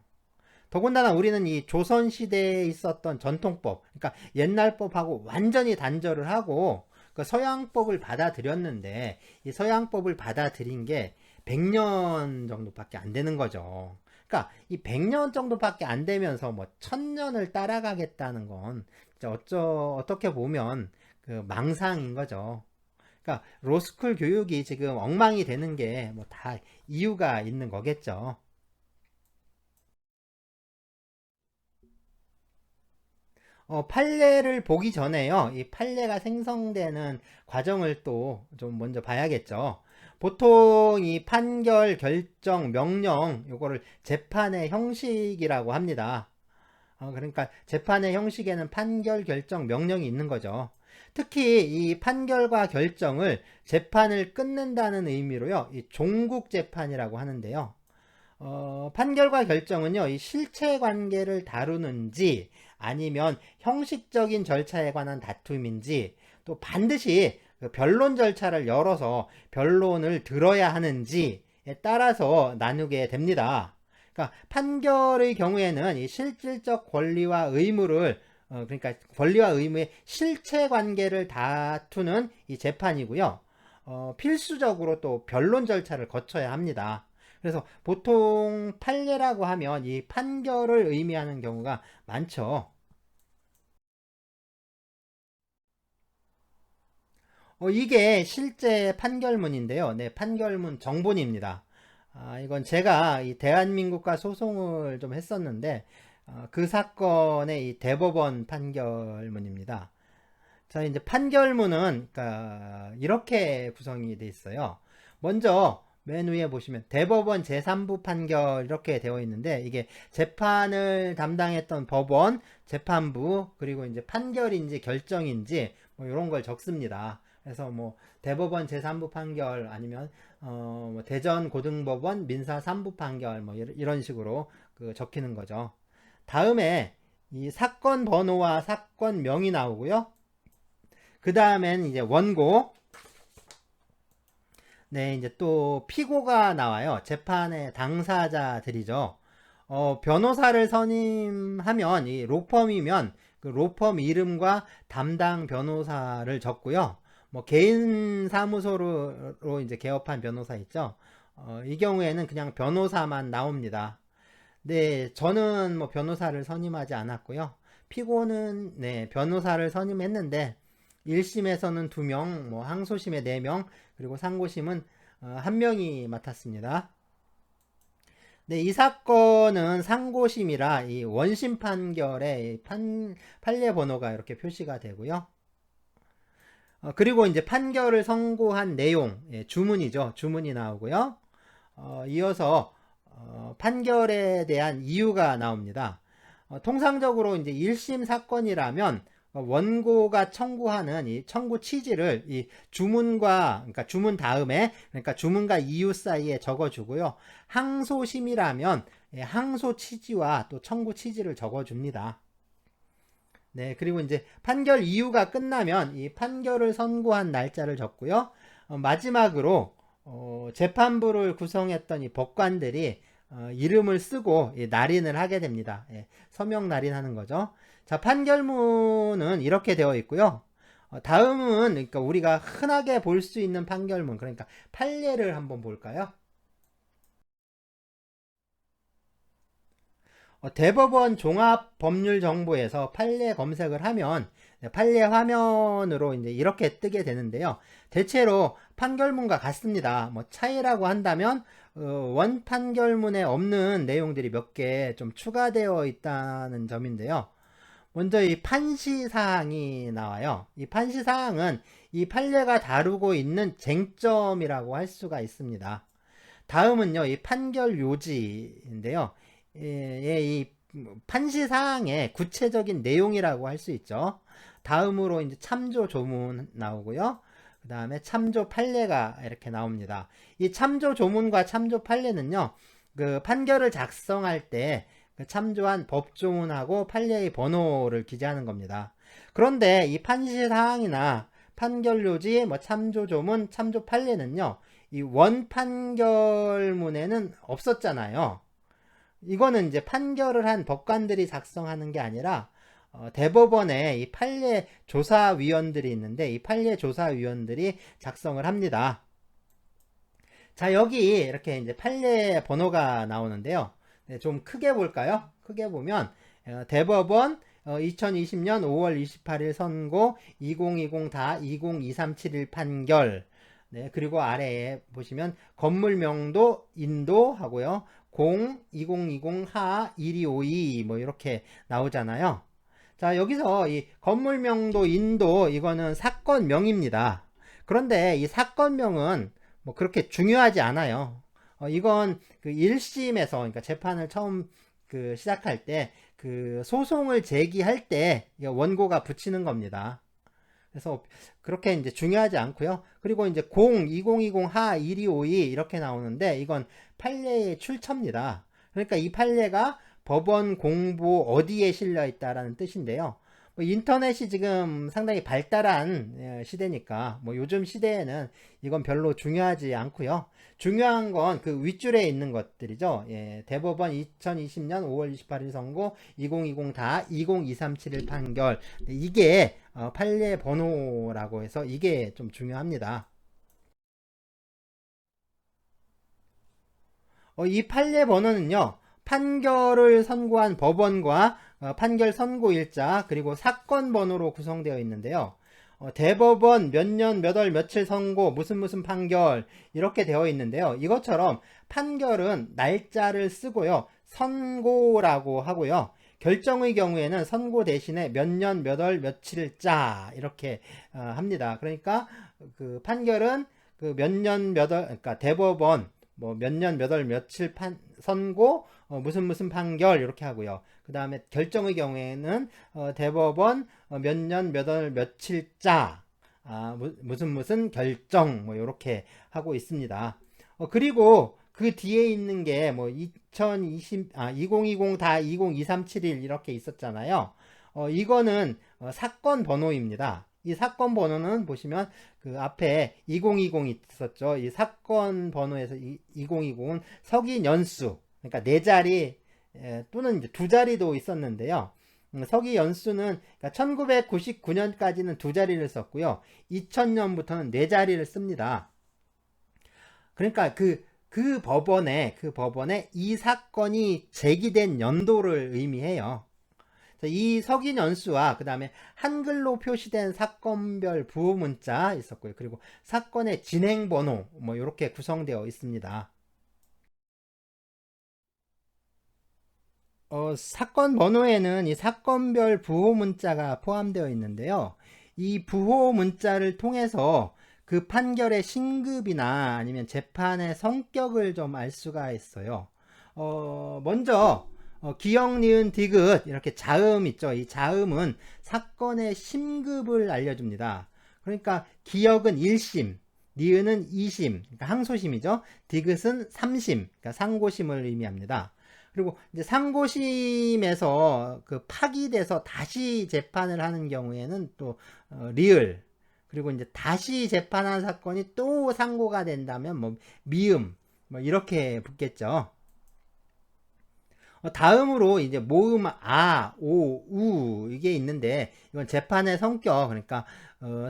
더군다나 우리는 이 조선시대에 있었던 전통법, 그러니까 옛날 법하고 완전히 단절을 하고 그 서양법을 받아들였는데 이 서양법을 받아들인 게 100년 정도밖에 안 되는 거죠. 그러니까 이 100년 정도밖에 안 되면서 뭐 1000년을 따라가겠다는 건 어떻게 보면 그 망상인 거죠. 그러니까 로스쿨 교육이 지금 엉망이 되는 게 뭐 다 이유가 있는 거겠죠. 판례를 보기 전에요. 이 판례가 생성되는 과정을 또 좀 먼저 봐야겠죠. 보통 이 판결, 결정, 명령, 요거를 재판의 형식이라고 합니다. 그러니까 재판의 형식에는 판결, 결정, 명령이 있는 거죠. 특히 이 판결과 결정을 재판을 끝낸다는 의미로요. 이 종국 재판이라고 하는데요. 판결과 결정은요, 이 실체 관계를 다루는지 아니면 형식적인 절차에 관한 다툼인지 또 반드시 그 변론 절차를 열어서 변론을 들어야 하는지에 따라서 나누게 됩니다. 그러니까 판결의 경우에는 이 실질적 권리와 의무를 그러니까 권리와 의무의 실체 관계를 다투는 이 재판이고요. 필수적으로 또 변론 절차를 거쳐야 합니다. 그래서 보통 판례라고 하면 이 판결을 의미하는 경우가 많죠. 이게 실제 판결문인데요. 네, 판결문 정본입니다. 이건 제가 이 대한민국과 소송을 좀 했었는데, 그 사건의 이 대법원 판결문입니다. 자, 이제 판결문은, 그러니까 이렇게 구성이 되어 있어요. 먼저, 맨 위에 보시면 대법원 제3부 판결 이렇게 되어 있는데 이게 재판을 담당했던 법원, 재판부, 그리고 이제 판결인지 결정인지 뭐 이런 걸 적습니다. 그래서 뭐 대법원 제3부 판결 아니면 뭐 대전고등법원 민사 3부 판결 뭐 이런 식으로 그 적히는 거죠. 다음에 이 사건 번호와 사건명이 나오고요. 그 다음엔 이제 원고, 네, 이제 또 피고가 나와요. 재판의 당사자들이죠. 변호사를 선임하면 이 로펌이면 그 로펌 이름과 담당 변호사를 적고요. 뭐 개인 사무소로 이제 개업한 변호사 있죠. 이 경우에는 그냥 변호사만 나옵니다. 네, 저는 뭐 변호사를 선임하지 않았고요. 피고는 네, 변호사를 선임했는데 1심에서는 2명, 뭐 항소심에 4명, 그리고 상고심은 1명이 맡았습니다. 네, 이 사건은 상고심이라 이 원심 판결에 판례 번호가 이렇게 표시가 되고요. 그리고 이제 판결을 선고한 내용, 예, 주문이죠. 주문이 나오고요. 이어서 판결에 대한 이유가 나옵니다. 통상적으로 이제 1심 사건이라면 원고가 청구하는 이 청구 취지를 이 주문과 그러니까 주문 다음에 그러니까 주문과 이유 사이에 적어주고요. 항소심이라면 항소 취지와 또 청구 취지를 적어줍니다. 네, 그리고 이제 판결 이유가 끝나면 이 판결을 선고한 날짜를 적고요. 마지막으로 재판부를 구성했던 이 법관들이 이름을 쓰고 날인을 하게 됩니다. 예, 서명 날인하는 거죠. 자, 판결문은 이렇게 되어 있고요. 다음은 그러니까 우리가 흔하게 볼 수 있는 판결문, 그러니까 판례를 한번 볼까요? 대법원 종합법률정보에서 판례 검색을 하면 판례 화면으로 이제 이렇게 뜨게 되는데요. 대체로 판결문과 같습니다. 뭐 차이라고 한다면 원 판결문에 없는 내용들이 몇 개 좀 추가되어 있다는 점인데요. 먼저 이 판시 사항이 나와요. 이 판시 사항은 이 판례가 다루고 있는 쟁점이라고 할 수가 있습니다. 다음은요, 이 판결 요지인데요. 이 판시 사항의 구체적인 내용이라고 할 수 있죠. 다음으로 이제 참조 조문 나오고요. 그 다음에 참조 판례가 이렇게 나옵니다. 이 참조 조문과 참조 판례는요, 그 판결을 작성할 때 그 참조한 법조문하고 판례의 번호를 기재하는 겁니다. 그런데 이 판시 사항이나 판결 요지, 뭐 참조 조문, 참조 판례는요, 이 원 판결문에는 없었잖아요. 이거는 이제 판결을 한 법관들이 작성하는 게 아니라 대법원에 이 판례 조사위원들이 있는데 이 판례 조사위원들이 작성을 합니다. 자, 여기 이렇게 이제 판례 번호가 나오는데요. 네, 좀 크게 볼까요? 크게 보면 대법원 2020년 5월 28일 선고 2020-202371 판결. 네, 그리고 아래에 보시면 건물명도 인도 하고요. 2020 하 1252 뭐 이렇게 나오잖아요. 자, 여기서 이 건물명도 인도 이거는 사건명입니다. 그런데 이 사건명은 뭐 그렇게 중요하지 않아요. 이건 그 1심에서 그러니까 재판을 처음 그 시작할 때 그 소송을 제기할 때 원고가 붙이는 겁니다. 그래서 그렇게 이제 중요하지 않고요. 그리고 이제 2020 하 1252 이렇게 나오는데 이건 판례의 출처입니다. 그러니까 이 판례가 법원 공보 어디에 실려 있다라는 뜻인데요. 뭐 인터넷이 지금 상당히 발달한 시대니까 뭐 요즘 시대에는 이건 별로 중요하지 않고요. 중요한 건 그 윗줄에 있는 것들이죠. 예, 대법원 2020년 5월 28일 선고 2020-202371 판결. 이게 판례 번호라고 해서 이게 좀 중요합니다. 이 판례 번호는요, 판결을 선고한 법원과 판결 선고일자 그리고 사건 번호로 구성되어 있는데요. 대법원 몇 년 몇 월 며칠 선고 무슨 판결 이렇게 되어 있는데요. 이것처럼 판결은 날짜를 쓰고요. 선고라고 하고요. 결정의 경우에는 선고 대신에 몇 년 몇 월 며칠자 이렇게 합니다. 그러니까 그 판결은 그 몇 년 몇 월 그러니까 대법원 뭐 몇 년 몇 월 며칠 선고 무슨 판결 이렇게 하고요. 그 다음에 결정의 경우에는 대법원 몇 년 몇 월 며칠자 무슨 결정 뭐 이렇게 하고 있습니다. 그리고 그 뒤에 있는 게 뭐 2020 다 202371 이렇게 있었잖아요. 이거는 사건 번호입니다. 이 사건 번호는 보시면 그 앞에 2020이 있었죠. 이 사건 번호에서 2020은 석인 연수, 그러니까 네 자리 또는 이제 두 자리도 있었는데요. 석이 연수는 그러니까 1999년까지는 두 자리를 썼고요. 2000년부터는 네 자리를 씁니다. 그러니까 그 법원에 이 사건이 제기된 연도를 의미해요. 이 석인 연수와 그 다음에 한글로 표시된 사건별 부호 문자 있었고요. 그리고 사건의 진행 번호 뭐 이렇게 구성되어 있습니다. 사건 번호에는 이 사건별 부호 문자가 포함되어 있는데요. 이 부호 문자를 통해서 그 판결의 신급이나 아니면 재판의 성격을 좀 알 수가 있어요. 먼저 기역, 니은, 디귿 이렇게 자음 있죠. 이 자음은 사건의 심급을 알려줍니다. 그러니까 기역은 1심, 니은은 2심, 그러니까 항소심이죠. 디귿은 3심, 그러니까 상고심을 의미합니다. 그리고 이제 상고심에서 그 파기돼서 다시 재판을 하는 경우에는 또 리을, 그리고 이제 다시 재판한 사건이 또 상고가 된다면 뭐 미음 뭐 이렇게 붙겠죠. 다음으로 이제 모음 오, 우 이게 있는데 이건 재판의 성격 그러니까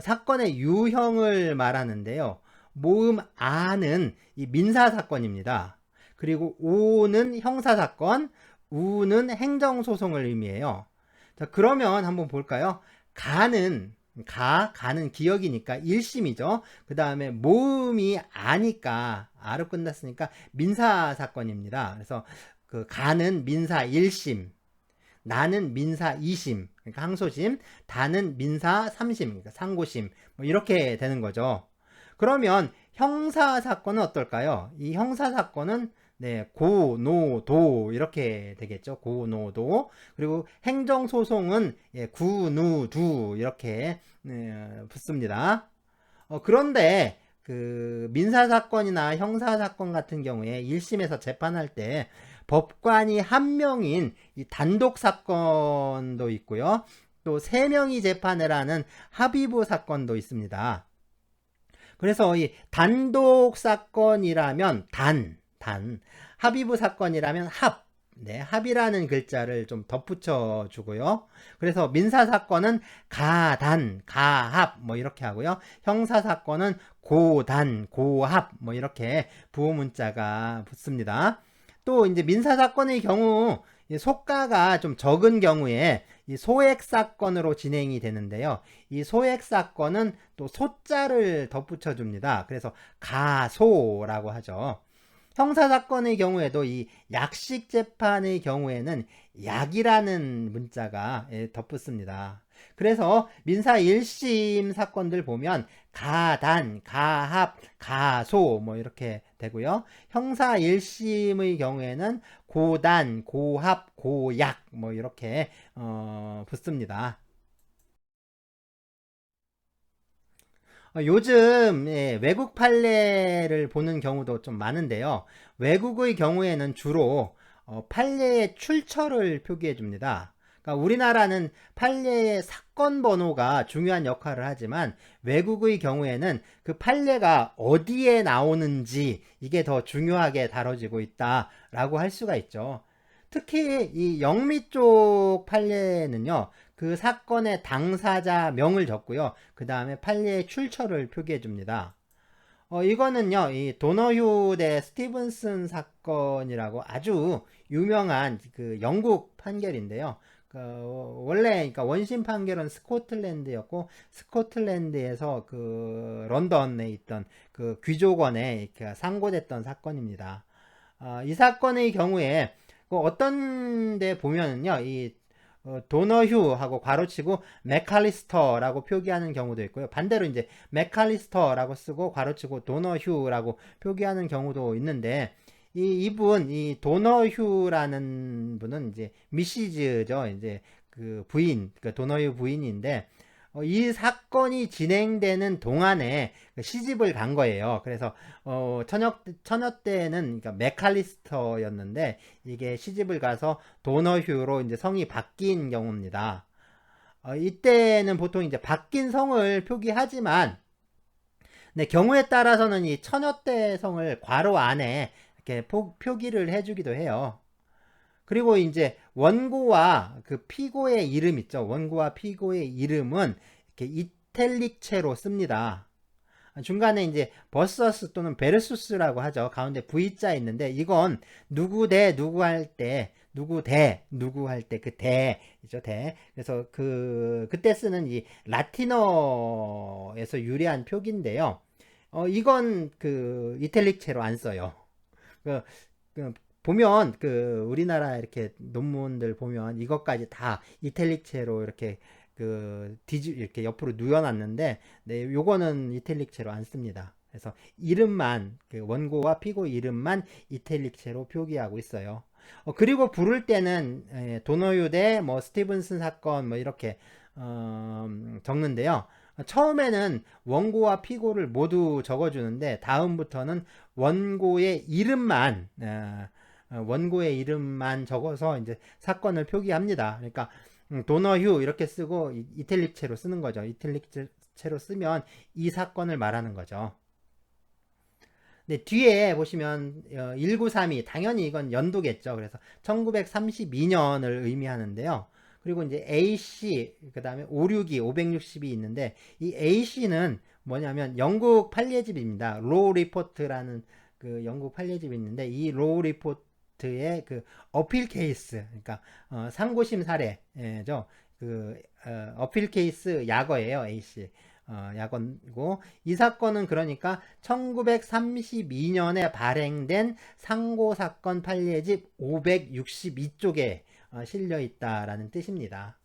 사건의 유형을 말하는데요. 모음 아는 이 민사 사건입니다. 그리고 오는 형사 사건, 우는 행정 소송을 의미해요. 자, 그러면 한번 볼까요? 가는 기억이니까 1심이죠. 그 다음에 모음이 아니까 아로 끝났으니까 민사 사건입니다. 그래서 그 가는 민사 1심, 나는 민사 2심, 그러니까 항소심, 다는 민사 3심, 그러니까 상고심, 뭐 이렇게 되는 거죠. 그러면 형사 사건은 어떨까요? 이 형사 사건은 네, 고, 노, 도 이렇게 되겠죠. 고, 노, 도. 그리고 행정 소송은 예, 구, 누, 두 이렇게 붙습니다. 그런데 그 민사 사건이나 형사 사건 같은 경우에 1심에서 재판할 때 법관이 한 명인 이 단독 사건도 있고요. 또 3명이 재판을 하는 합의부 사건도 있습니다. 그래서 이 단독 사건이라면 단, 합의부 사건이라면 합, 네, 합이라는 글자를 좀 덧붙여 주고요. 그래서 민사 사건은 가단, 가합 뭐 이렇게 하고요. 형사 사건은 고단, 고합 뭐 이렇게 부호 문자가 붙습니다. 또 이제 민사 사건의 경우 이 소가가 좀 적은 경우에 이 소액 사건으로 진행이 되는데요. 이 소액 사건은 또 소자를 덧붙여 줍니다. 그래서 가소라고 하죠. 형사사건의 경우에도 이 약식 재판의 경우에는 약이라는 문자가 덧붙습니다. 그래서 민사 1심 사건들 보면 가단, 가합, 가소 뭐 이렇게 되고요. 형사 1심의 경우에는 고단, 고합, 고약 뭐 이렇게 붙습니다. 요즘 외국 판례를 보는 경우도 좀 많은데요. 외국의 경우에는 주로 판례의 출처를 표기해 줍니다. 그러니까 우리나라는 판례의 사건 번호가 중요한 역할을 하지만 외국의 경우에는 그 판례가 어디에 나오는지 이게 더 중요하게 다뤄지고 있다라고 할 수가 있죠. 특히 이 영미 쪽 판례는요. 그 사건의 당사자 명을 적고요. 그 다음에 판례의 출처를 표기해 줍니다. 이거는요, 이 도너휴 대 스티븐슨 사건이라고 아주 유명한 그 영국 판결인데요. 원래, 그러니까 원심 판결은 스코틀랜드였고, 스코틀랜드에서 그 런던에 있던 그 귀족원에 이렇게 상고됐던 사건입니다. 이 사건의 경우에 어떤 데 보면은요, 이 도너휴하고 괄호치고 맥칼리스터라고 표기하는 경우도 있고요. 반대로 이제 맥칼리스터라고 쓰고 괄호치고 도너휴라고 표기하는 경우도 있는데 이 도너휴라는 분은 이제 미시즈죠. 이제 그 부인, 그 도너휴 부인인데 이 사건이 진행되는 동안에 시집을 간 거예요. 그래서 처녀 때는 그러니까 맥칼리스터였는데 이게 시집을 가서 도너휴로 이제 성이 바뀐 경우입니다. 이때는 보통 이제 바뀐 성을 표기하지만 네, 경우에 따라서는 이 처녀 때 성을 괄호 안에 이렇게 표기를 해주기도 해요. 그리고 이제 원고와 그 피고의 이름 있죠. 원고와 피고의 이름은 이렇게 이탈릭체로 씁니다. 중간에 이제 버서스 또는 베르수스라고 하죠. 가운데 V자 있는데 이건 누구 대 누구 할 때 누구 대 누구 할 때 그 대이죠. 대. 그래서 그때 쓰는 이 라틴어에서 유래한 표기인데요. 이건 그 이탈릭체로 안 써요. 그, 그 보면 그 우리나라 이렇게 논문들 보면 이것까지 다 이탈릭체로 이렇게 이렇게 옆으로 누워놨는데 네, 요거는 이탈릭체로 안 씁니다. 그래서 이름만 그 원고와 피고 이름만 이탈릭체로 표기하고 있어요. 그리고 부를 때는 도너유대 뭐 스티븐슨 사건 뭐 이렇게 적는데요. 처음에는 원고와 피고를 모두 적어주는데 다음부터는 원고의 이름만 적어서 이제 사건을 표기합니다. 그러니까 도너휴 이렇게 쓰고 이탈릭체로 쓰는 거죠. 이탈릭체로 쓰면 이 사건을 말하는 거죠. 네, 뒤에 보시면 1932 당연히 이건 연도겠죠. 그래서 1932년을 의미하는데요. 그리고 이제 AC 그 다음에 562, 560이 있는데 이 AC는 뭐냐면 영국 판례집입니다. 로우 리포트라는 그 영국 판례집이 있는데 이 로우 리포트의 그 어필 케이스 그러니까 상고심 사례죠. 어필 케이스 약어예요. AC. 약언고 이 사건은 그러니까 1932년에 발행된 상고사건 판례집 562쪽에 실려 있다라는 뜻입니다.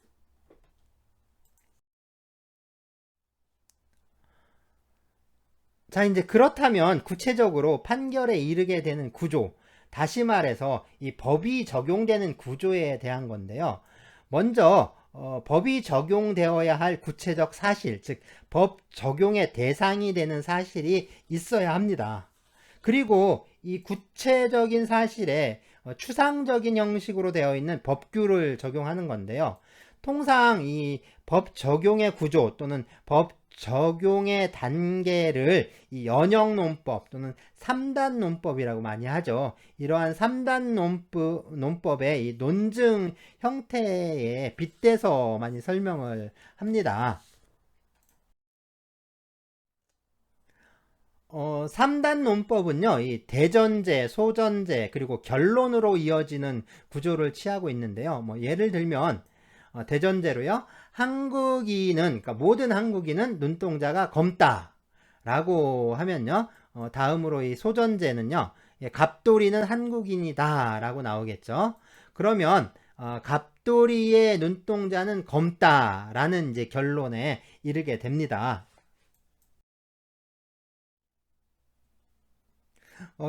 자, 이제 그렇다면 구체적으로 판결에 이르게 되는 구조, 다시 말해서 이 법이 적용되는 구조에 대한 건데요. 먼저 법이 적용되어야 할 구체적 사실, 즉 법 적용의 대상이 되는 사실이 있어야 합니다. 그리고 이 구체적인 사실에 추상적인 형식으로 되어 있는 법규를 적용하는 건데요. 통상 이 법 적용의 구조 또는 법 적용의 단계를 이 연역논법 또는 3단 논법이라고 많이 하죠. 이러한 3단 논법의 이 논증 형태에 빗대서 많이 설명을 합니다. 3단 논법은요, 이 대전제, 소전제, 그리고 결론으로 이어지는 구조를 취하고 있는데요. 뭐, 예를 들면, 대전제로요, 그러니까 모든 한국인은 눈동자가 검다. 라고 하면요, 다음으로 이 소전제는요, 예, 갑돌이는 한국인이다. 라고 나오겠죠. 그러면, 갑돌이의 눈동자는 검다. 라는 이제 결론에 이르게 됩니다.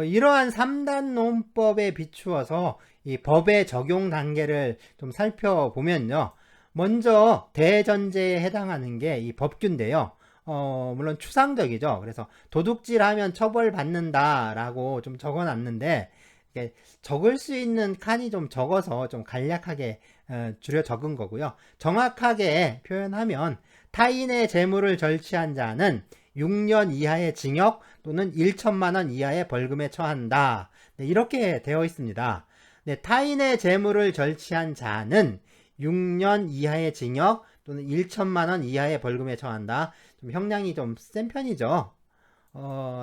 이러한 3단 논법에 비추어서 이 법의 적용 단계를 좀 살펴보면요. 먼저 대전제에 해당하는 게 이 법규인데요. 물론 추상적이죠. 그래서 도둑질하면 처벌받는다라고 좀 적어놨는데 이게 적을 수 있는 칸이 좀 적어서 좀 간략하게 줄여 적은 거고요. 정확하게 표현하면 타인의 재물을 절취한 자는 6년 이하의 징역 또는 1천만 원 이하의 벌금에 처한다. 네, 이렇게 되어 있습니다. 네, 타인의 재물을 절취한 자는 6년 이하의 징역 또는 1천만 원 이하의 벌금에 처한다. 좀 형량이 좀 센 편이죠.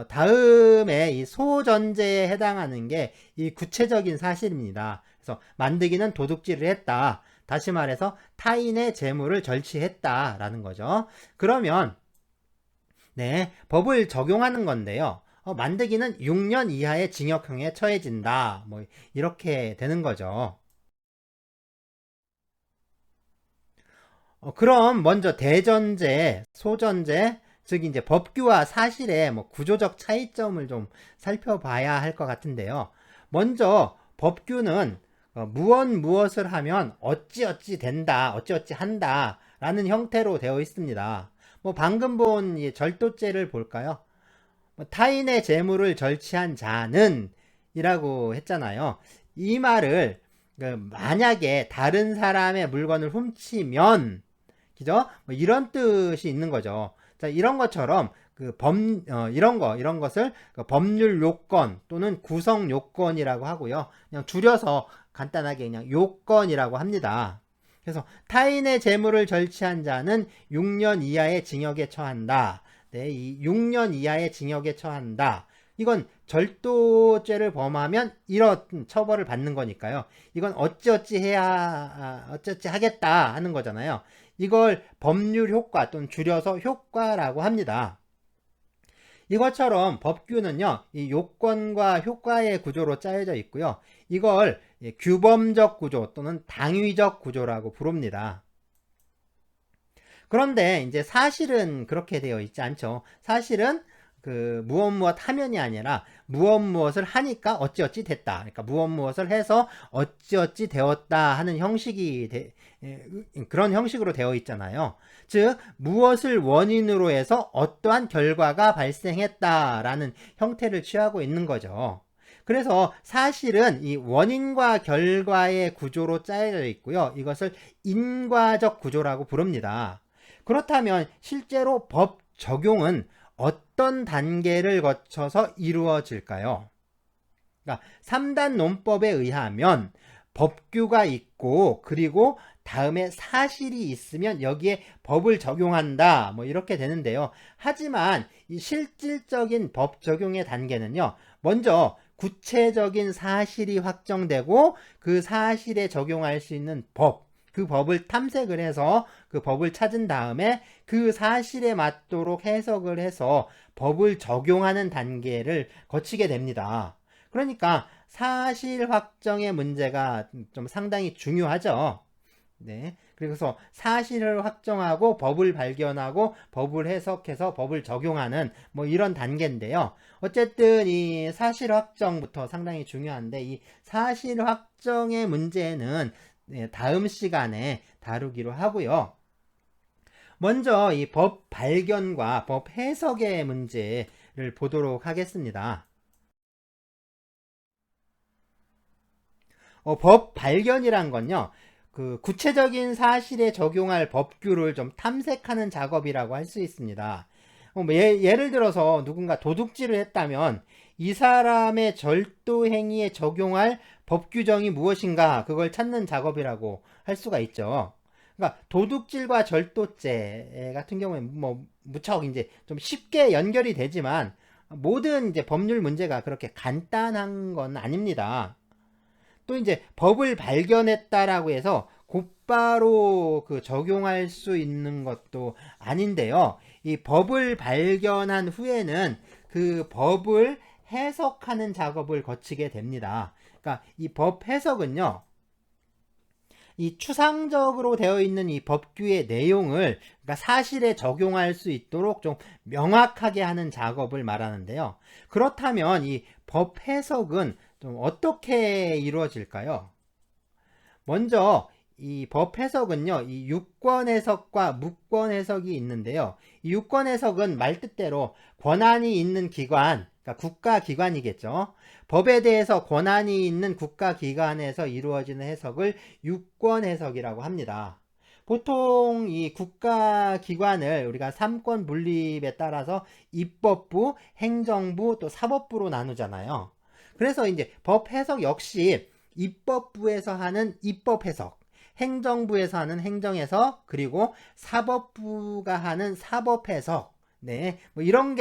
다음에 이 소전제에 해당하는 게 이 구체적인 사실입니다. 그래서 만드기는 도둑질을 했다. 다시 말해서 타인의 재물을 절취했다라는 거죠. 그러면 네, 법을 적용하는 건데요. 만드기는 6년 이하의 징역형에 처해진다. 뭐 이렇게 되는 거죠. 그럼 먼저 대전제, 소전제, 즉 이제 법규와 사실의 뭐 구조적 차이점을 좀 살펴봐야 할 것 같은데요. 먼저 법규는 무엇을 하면 어찌어찌 된다, 어찌어찌 한다 라는 형태로 되어 있습니다. 뭐 방금 본 이 절도죄를 볼까요? 타인의 재물을 절취한 자는 이라고 했잖아요. 이 말을 만약에 다른 사람의 물건을 훔치면 그죠? 뭐 이런 뜻이 있는 거죠. 자, 이런 것처럼 이런 것을 법률 요건 또는 구성 요건이라고 하고요. 그냥 줄여서 간단하게 그냥 요건이라고 합니다. 그래서 타인의 재물을 절취한 자는 6년 이하의 징역에 처한다. 네, 이 6년 이하의 징역에 처한다. 이건 절도죄를 범하면 이런 처벌을 받는 거니까요. 이건 어찌어찌 하겠다 하는 거잖아요. 이걸 법률 효과 또는 줄여서 효과라고 합니다. 이것처럼 법규는요, 이 요건과 효과의 구조로 짜여져 있고요. 이걸 규범적 구조 또는 당위적 구조라고 부릅니다. 그런데 이제 사실은 그렇게 되어 있지 않죠. 사실은 무엇 하면이 아니라 무엇을 하니까 어찌어찌 됐다. 그러니까 무엇을 해서 어찌어찌 되었다 하는 그런 형식으로 되어 있잖아요. 즉 무엇을 원인으로 해서 어떠한 결과가 발생했다라는 형태를 취하고 있는 거죠. 그래서 사실은 이 원인과 결과의 구조로 짜여져 있고요. 이것을 인과적 구조라고 부릅니다. 그렇다면 실제로 법 적용은 어떤 단계를 거쳐서 이루어질까요? 그러니까 3단 논법에 의하면 법규가 있고 그리고 다음에 사실이 있으면 여기에 법을 적용한다. 뭐 이렇게 되는데요. 하지만 이 실질적인 법 적용의 단계는요. 먼저 구체적인 사실이 확정되고 그 사실에 적용할 수 있는 그 법을 탐색을 해서 그 법을 찾은 다음에 그 사실에 맞도록 해석을 해서 법을 적용하는 단계를 거치게 됩니다. 그러니까 사실 확정의 문제가 좀 상당히 중요하죠. 네. 그래서 사실을 확정하고 법을 발견하고 법을 해석해서 법을 적용하는 뭐 이런 단계인데요. 어쨌든 이 사실 확정부터 상당히 중요한데 이 사실 확정의 문제는 다음 시간에 다루기로 하고요. 먼저 이 법 발견과 법 해석의 문제를 보도록 하겠습니다. 법 발견이란 건요. 구체적인 사실에 적용할 법규를 좀 탐색하는 작업이라고 할 수 있습니다. 예를 들어서 누군가 도둑질을 했다면 이 사람의 절도 행위에 적용할 법 규정이 무엇인가 그걸 찾는 작업이라고 할 수가 있죠. 그러니까 도둑질과 절도죄 같은 경우에 뭐 무척 이제 좀 쉽게 연결이 되지만 모든 이제 법률 문제가 그렇게 간단한 건 아닙니다. 또 이제 법을 발견했다라고 해서 곧바로 그 적용할 수 있는 것도 아닌데요. 이 법을 발견한 후에는 그 법을 해석하는 작업을 거치게 됩니다. 그러니까 이 법 해석은요, 이 추상적으로 되어 있는 이 법규의 내용을 그러니까 사실에 적용할 수 있도록 좀 명확하게 하는 작업을 말하는데요. 그렇다면 이 법 해석은 좀 어떻게 이루어질까요? 먼저 이 법 해석은요, 이 유권 해석과 무권 해석이 있는데요. 이 유권 해석은 말 뜻대로 권한이 있는 기관, 그러니까 국가기관이겠죠. 법에 대해서 권한이 있는 국가기관에서 이루어지는 해석을 유권 해석이라고 합니다. 보통 이 국가기관을 우리가 삼권 분립에 따라서 입법부, 행정부, 또 사법부로 나누잖아요. 그래서 이제 법 해석 역시 입법부에서 하는 입법 해석, 행정부에서 하는 행정 해석, 그리고 사법부가 하는 사법 해석. 네, 뭐 이런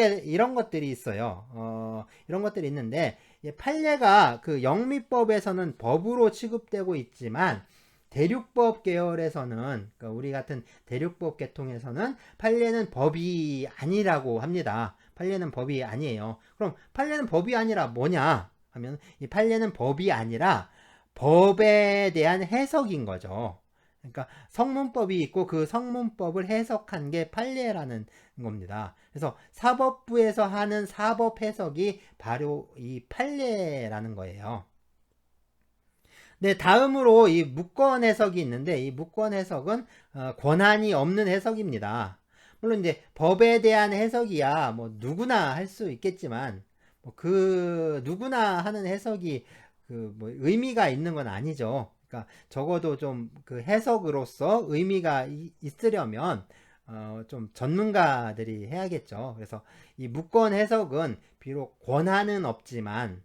것들이 있어요. 이런 것들이 있는데, 판례가 그 영미법에서는 법으로 취급되고 있지만, 대륙법 계열에서는, 그러니까 우리 같은 대륙법 계통에서는 판례는 법이 아니라고 합니다. 판례는 법이 아니에요. 그럼 판례는 법이 아니라 뭐냐 하면, 이 판례는 법이 아니라 법에 대한 해석인 거죠. 그러니까 성문법이 있고 그 성문법을 해석한 게 판례라는 겁니다. 그래서 사법부에서 하는 사법 해석이 바로 이 판례라는 거예요. 네, 다음으로 이 무권 해석이 있는데 이 무권 해석은 권한이 없는 해석입니다. 물론 이제 법에 대한 해석이야 뭐 누구나 할 수 있겠지만 뭐 그 누구나 하는 해석이 그 뭐 의미가 있는 건 아니죠. 그러니까 적어도 좀 그 해석으로서 의미가 있으려면 좀 전문가들이 해야겠죠. 그래서 이 무권 해석은 비록 권한은 없지만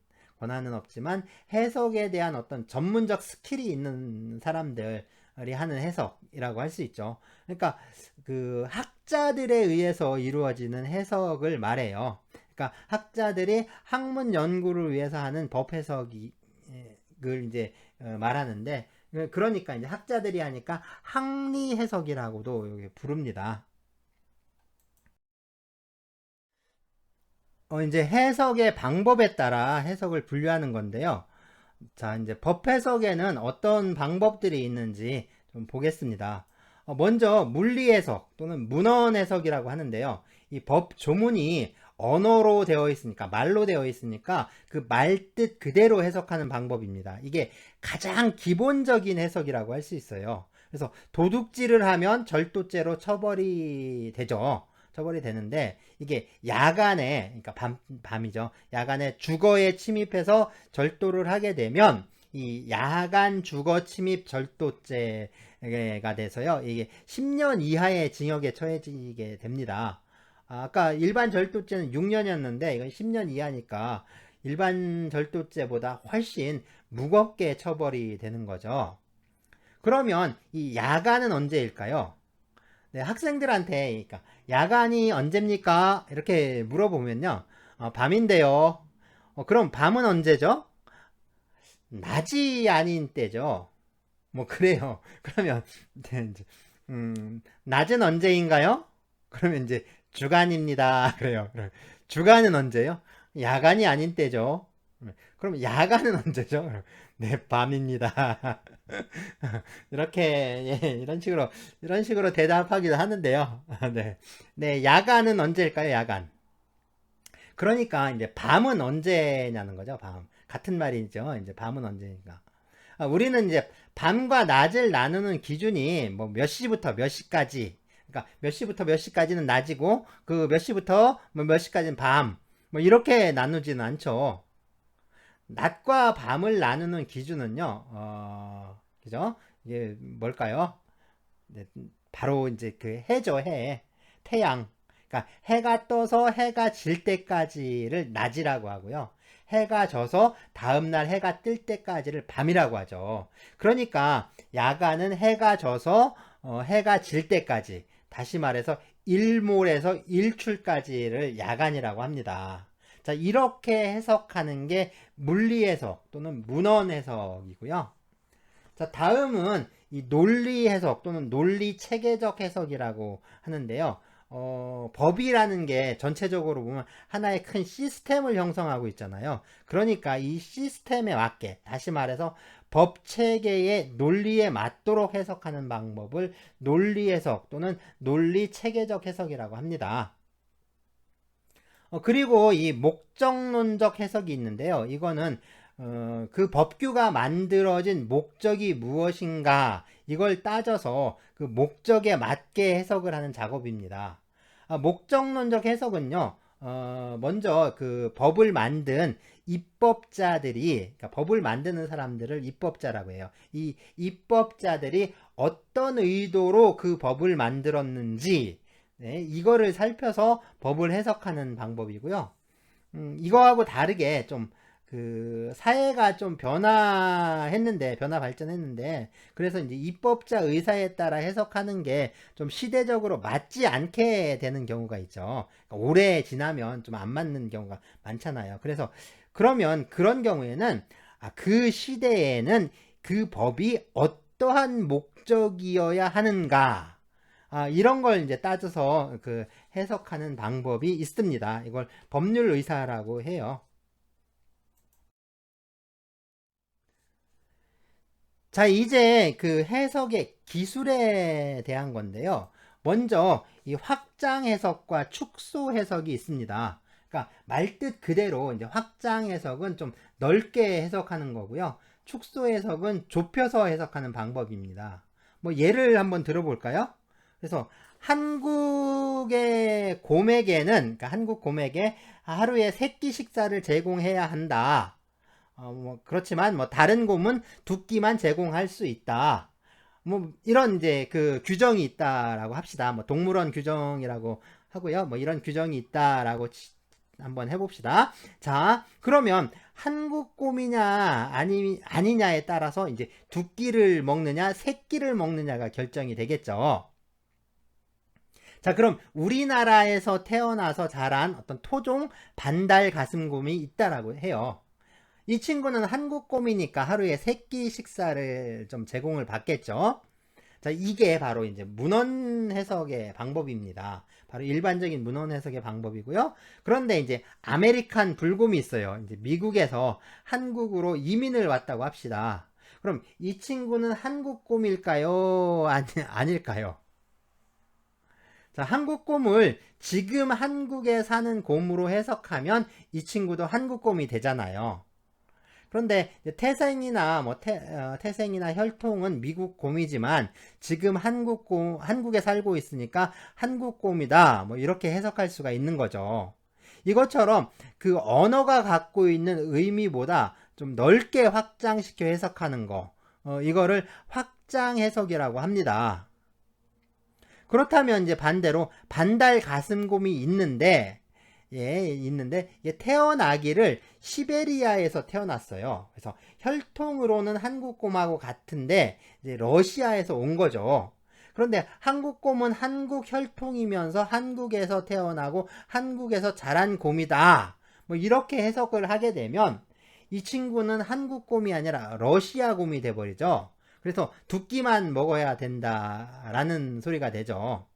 해석에 대한 어떤 전문적 스킬이 있는 사람들이 하는 해석이라고 할 수 있죠. 그러니까 그 학자들에 의해서 이루어지는 해석을 말해요. 그러니까 학자들이 학문 연구를 위해서 하는 법 해석을 이제 말하는데, 그러니까 이제 학자들이 하니까 학리 해석이라고도 여기 부릅니다. 이제 해석의 방법에 따라 해석을 분류하는 건데요. 자, 이제 법 해석에는 어떤 방법들이 있는지 좀 보겠습니다. 먼저 물리 해석 또는 문헌 해석이라고 하는데요. 이 법 조문이 언어로 되어 있으니까, 말로 되어 있으니까 그 말뜻 그대로 해석하는 방법입니다. 이게 가장 기본적인 해석이라고 할 수 있어요. 그래서 도둑질을 하면 절도죄로 처벌이 되죠. 처벌이 되는데 이게 야간에, 그러니까 밤이죠. 야간에 주거에 침입해서 절도를 하게 되면 이 야간 주거 침입 절도죄가 돼서요. 이게 10년 이하의 징역에 처해지게 됩니다. 아까 일반 절도죄는 6년이었는데 이건 10년 이하니까 일반 절도죄보다 훨씬 무겁게 처벌이 되는 거죠. 그러면 이 야간은 언제일까요? 네, 학생들한테 그러니까 야간이 언제입니까? 이렇게 물어보면요. 밤인데요. 그럼 밤은 언제죠? 낮이 아닌 때죠. 뭐 그래요. 그러면 이제 낮은 언제인가요? 그러면 이제 주간입니다. 그래요. 주간은 언제요? 야간이 아닌 때죠. 그럼 야간은 언제죠? 네, 밤입니다. 이렇게 이런 식으로 대답하기도 하는데요. 네, 네, 야간은 언제일까요? 야간. 그러니까 이제 밤은 언제냐는 거죠. 밤 같은 말이죠. 이제 밤은 언제니까. 우리는 이제 밤과 낮을 나누는 기준이 뭐 몇 시부터 몇 시까지. 그러니까 몇 시부터 몇 시까지는 낮이고 그 몇 시부터 뭐 몇 시까지는 밤. 뭐 이렇게 나누지는 않죠. 낮과 밤을 나누는 기준은요, 그죠? 이게 뭘까요? 네, 바로 이제 그 해죠, 해. 태양. 그러니까 해가 떠서 해가 질 때까지를 낮이라고 하고요. 해가 져서 다음날 해가 뜰 때까지를 밤이라고 하죠. 그러니까 야간은 해가 져서 해가 질 때까지, 다시 말해서 일몰에서 일출까지를 야간이라고 합니다. 자, 이렇게 해석하는 게 물리 해석 또는 문헌 해석이고요. 자, 다음은 이 논리 해석 또는 논리 체계적 해석이라고 하는데요. 법이라는 게 전체적으로 보면 하나의 큰 시스템을 형성하고 있잖아요. 그러니까 이 시스템에 맞게, 다시 말해서 법 체계의 논리에 맞도록 해석하는 방법을 논리 해석 또는 논리 체계적 해석이라고 합니다. 그리고 이 목적론적 해석이 있는데요. 이거는 그 법규가 만들어진 목적이 무엇인가 이걸 따져서 그 목적에 맞게 해석을 하는 작업입니다. 목적론적 해석은요, 먼저 그 법을 만든 입법자들이, 그러니까 법을 만드는 사람들을 입법자라고 해요. 이 입법자들이 어떤 의도로 그 법을 만들었는지, 네, 이거를 살펴서 법을 해석하는 방법이고요. 이거하고 다르게 좀 그 사회가 좀 변화 발전했는데, 그래서 이제 입법자 의사에 따라 해석하는 게 좀 시대적으로 맞지 않게 되는 경우가 있죠. 그러니까 오래 지나면 좀 안 맞는 경우가 많잖아요. 그래서 그러면 그런 경우에는 그 시대에는 그 법이 어떠한 목적이어야 하는가, 이런 걸 이제 따져서 그 해석하는 방법이 있습니다. 이걸 법률 의사라고 해요. 자, 이제 그 해석의 기술에 대한 건데요. 먼저 이 확장 해석과 축소 해석이 있습니다. 그러니까 말뜻 그대로 이제 확장 해석은 좀 넓게 해석하는 거고요. 축소 해석은 좁혀서 해석하는 방법입니다. 뭐 예를 한번 들어볼까요? 그래서 한국의 곰에게는, 그러니까 한국 곰에게 하루에 3끼 식사를 제공해야 한다. 그렇지만 뭐 다른 곰은 2끼만 제공할 수 있다. 뭐 이런 이제 그 규정이 있다라고 합시다. 뭐 동물원 규정이라고 하고요. 뭐 이런 규정이 있다라고 한번 해봅시다. 자, 그러면 한국 곰이냐 아니냐에 따라서 이제 2끼를 먹느냐 3끼를 먹느냐가 결정이 되겠죠. 자, 그럼 우리나라에서 태어나서 자란 어떤 토종 반달 가슴곰이 있다라고 해요. 이 친구는 한국곰이니까 하루에 3끼 식사를 좀 제공을 받겠죠. 자, 이게 바로 이제 문헌 해석의 방법입니다. 바로 일반적인 문헌 해석의 방법이고요. 그런데 이제 아메리칸 불곰이 있어요. 이제 미국에서 한국으로 이민을 왔다고 합시다. 그럼 이 친구는 한국곰일까요? 아닐까요? 자, 한국곰을 지금 한국에 사는 곰으로 해석하면 이 친구도 한국곰이 되잖아요. 그런데 태생이나 태생이나 혈통은 미국 곰이지만 지금 한국에 살고 있으니까 한국곰이다. 뭐 이렇게 해석할 수가 있는 거죠. 이것처럼 그 언어가 갖고 있는 의미보다 좀 넓게 확장시켜 해석하는 거, 이거를 확장 해석이라고 합니다. 그렇다면 이제 반대로 반달 가슴곰이 있는데 태어나기를 시베리아에서 태어났어요. 그래서 혈통으로는 한국곰하고 같은데 이제 러시아에서 온 거죠. 그런데 한국곰은 한국 혈통이면서 한국에서 태어나고 한국에서 자란 곰이다. 뭐 이렇게 해석을 하게 되면 이 친구는 한국곰이 아니라 러시아곰이 돼버리죠. 그래서 2끼만 먹어야 된다라는 소리가 되죠.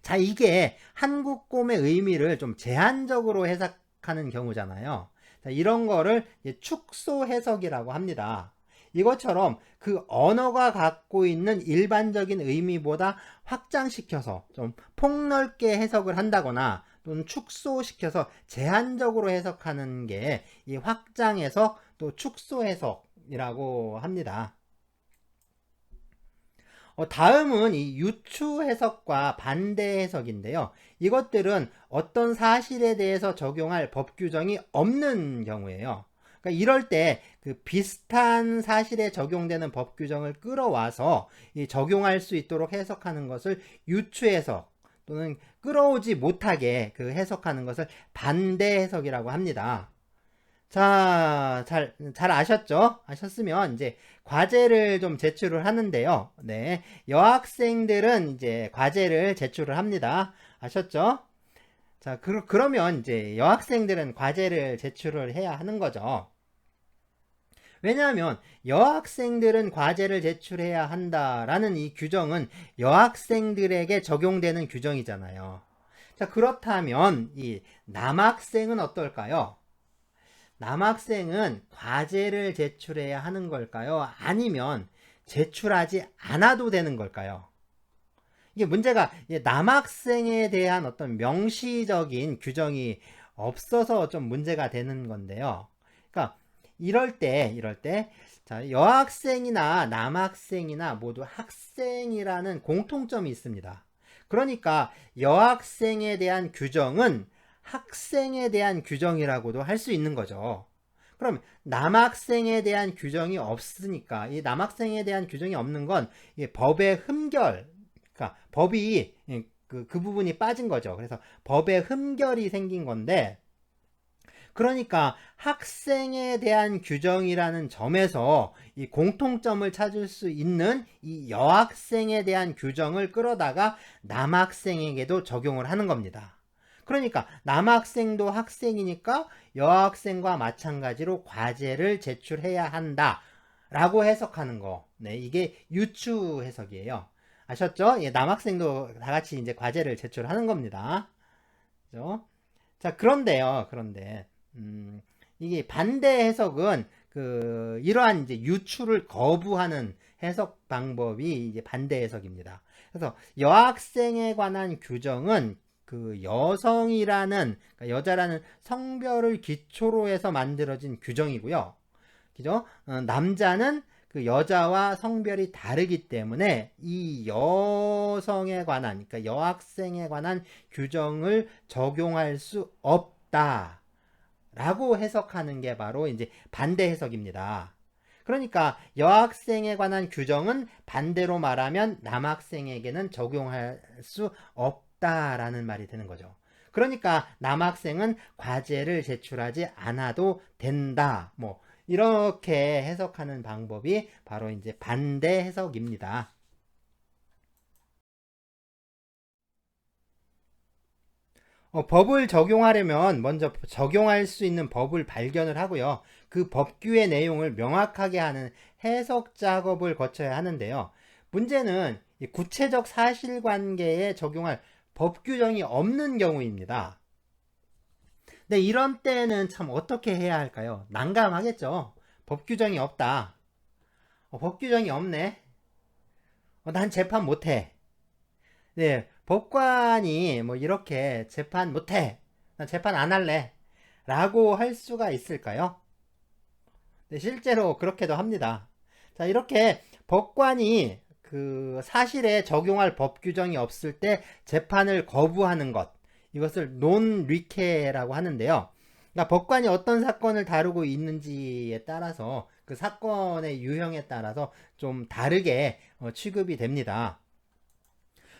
자, 이게 한국곰의 의미를 좀 제한적으로 해석하는 경우잖아요. 자, 이런 거를 축소 해석이라고 합니다. 이것처럼 그 언어가 갖고 있는 일반적인 의미보다 확장시켜서 좀 폭넓게 해석을 한다거나 또는 축소시켜서 제한적으로 해석하는 게 이 확장 해석 또 축소 해석이라고 합니다. 다음은 이 유추 해석과 반대 해석인데요. 이것들은 어떤 사실에 대해서 적용할 법 규정이 없는 경우예요. 그러니까 이럴 때 그 비슷한 사실에 적용되는 법 규정을 끌어와서 적용할 수 있도록 해석하는 것을 유추 해석 또는 끌어오지 못하게 그 해석하는 것을 반대 해석이라고 합니다. 자, 잘 아셨죠? 아셨으면 이제 과제를 좀 제출을 하는데요. 네. 여학생들은 이제 과제를 제출을 합니다. 아셨죠? 자, 그러면 이제 여학생들은 과제를 제출을 해야 하는 거죠. 왜냐하면 여학생들은 과제를 제출해야 한다라는 이 규정은 여학생들에게 적용되는 규정이잖아요. 자, 그렇다면 이 남학생은 어떨까요? 남학생은 과제를 제출해야 하는 걸까요? 아니면 제출하지 않아도 되는 걸까요? 이게 문제가 남학생에 대한 어떤 명시적인 규정이 없어서 좀 문제가 되는 건데요. 그러니까 이럴 때, 자, 여학생이나 남학생이나 모두 학생이라는 공통점이 있습니다. 그러니까 여학생에 대한 규정은 학생에 대한 규정이라고도 할 수 있는 거죠. 그럼 남학생에 대한 규정이 없으니까 이 남학생에 대한 규정이 없는 건 법의 흠결, 그러니까 법이 그 부분이 빠진 거죠. 그래서 법의 흠결이 생긴 건데, 그러니까 학생에 대한 규정이라는 점에서 이 공통점을 찾을 수 있는 이 여학생에 대한 규정을 끌어다가 남학생에게도 적용을 하는 겁니다. 그러니까 남학생도 학생이니까 여학생과 마찬가지로 과제를 제출해야 한다 라고 해석하는 거. 네, 이게 유추 해석이에요. 아셨죠? 예, 남학생도 다 같이 이제 과제를 제출하는 겁니다. 그죠? 자, 그런데 이게 반대 해석은 이러한 이제 유추를 거부하는 해석 방법이 이제 반대 해석입니다. 그래서 여학생에 관한 규정은 여성이라는, 그러니까 여자라는 성별을 기초로 해서 만들어진 규정이고요. 그죠? 남자는 여자와 성별이 다르기 때문에 이 여성에 관한, 그러니까 여학생에 관한 규정을 적용할 수 없다 라고 해석하는 게 바로 이제 반대 해석입니다. 그러니까 여학생에 관한 규정은 반대로 말하면 남학생에게는 적용할 수 없다라는 말이 되는 거죠. 그러니까 남학생은 과제를 제출하지 않아도 된다. 뭐 이렇게 해석하는 방법이 바로 이제 반대 해석입니다. 법을 적용하려면 먼저 적용할 수 있는 법을 발견을 하고요. 그 법규의 내용을 명확하게 하는 해석 작업을 거쳐야 하는데요. 문제는 구체적 사실관계에 적용할 법 규정이 없는 경우입니다. 근데 이런 때는 참 어떻게 해야 할까요? 난감하겠죠. 법 규정이 없다. 법 규정이 없네. 난 재판 못해. 네, 법관이 뭐 이렇게 재판 못해. 난 재판 안 할래. 라고 할 수가 있을까요? 네, 실제로 그렇게도 합니다. 자, 이렇게 법관이 사실에 적용할 법 규정이 없을 때 재판을 거부하는 것. 이것을 논리케라고 하는데요. 그러니까 법관이 어떤 사건을 다루고 있는지에 따라서 그 사건의 유형에 따라서 좀 다르게 취급이 됩니다.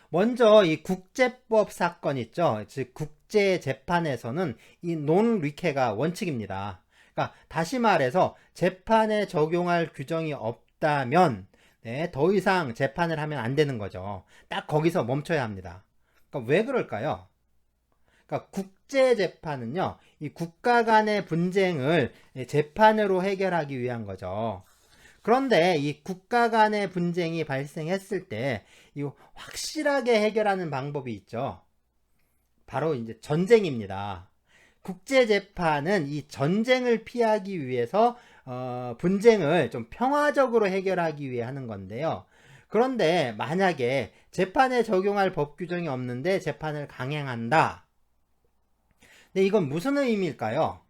먼저 이 국제법 사건 있죠. 즉 국제재판에서는 이 논리케가 원칙입니다. 그러니까 다시 말해서 재판에 적용할 규정이 없다면 네, 더 이상 재판을 하면 안 되는 거죠. 딱 거기서 멈춰야 합니다. 그러니까 왜 그럴까요? 그러니까 국제재판은요, 이 국가 간의 분쟁을 재판으로 해결하기 위한 거죠. 그런데 이 국가 간의 분쟁이 발생했을 때 이 확실하게 해결하는 방법이 있죠. 바로 이제 전쟁입니다. 국제재판은 이 전쟁을 피하기 위해서 분쟁을 좀 평화적으로 해결하기 위해 하는 건데요. 그런데 만약에 재판에 적용할 법 규정이 없는데 재판을 강행한다. 근데 이건 무슨 의미일까요?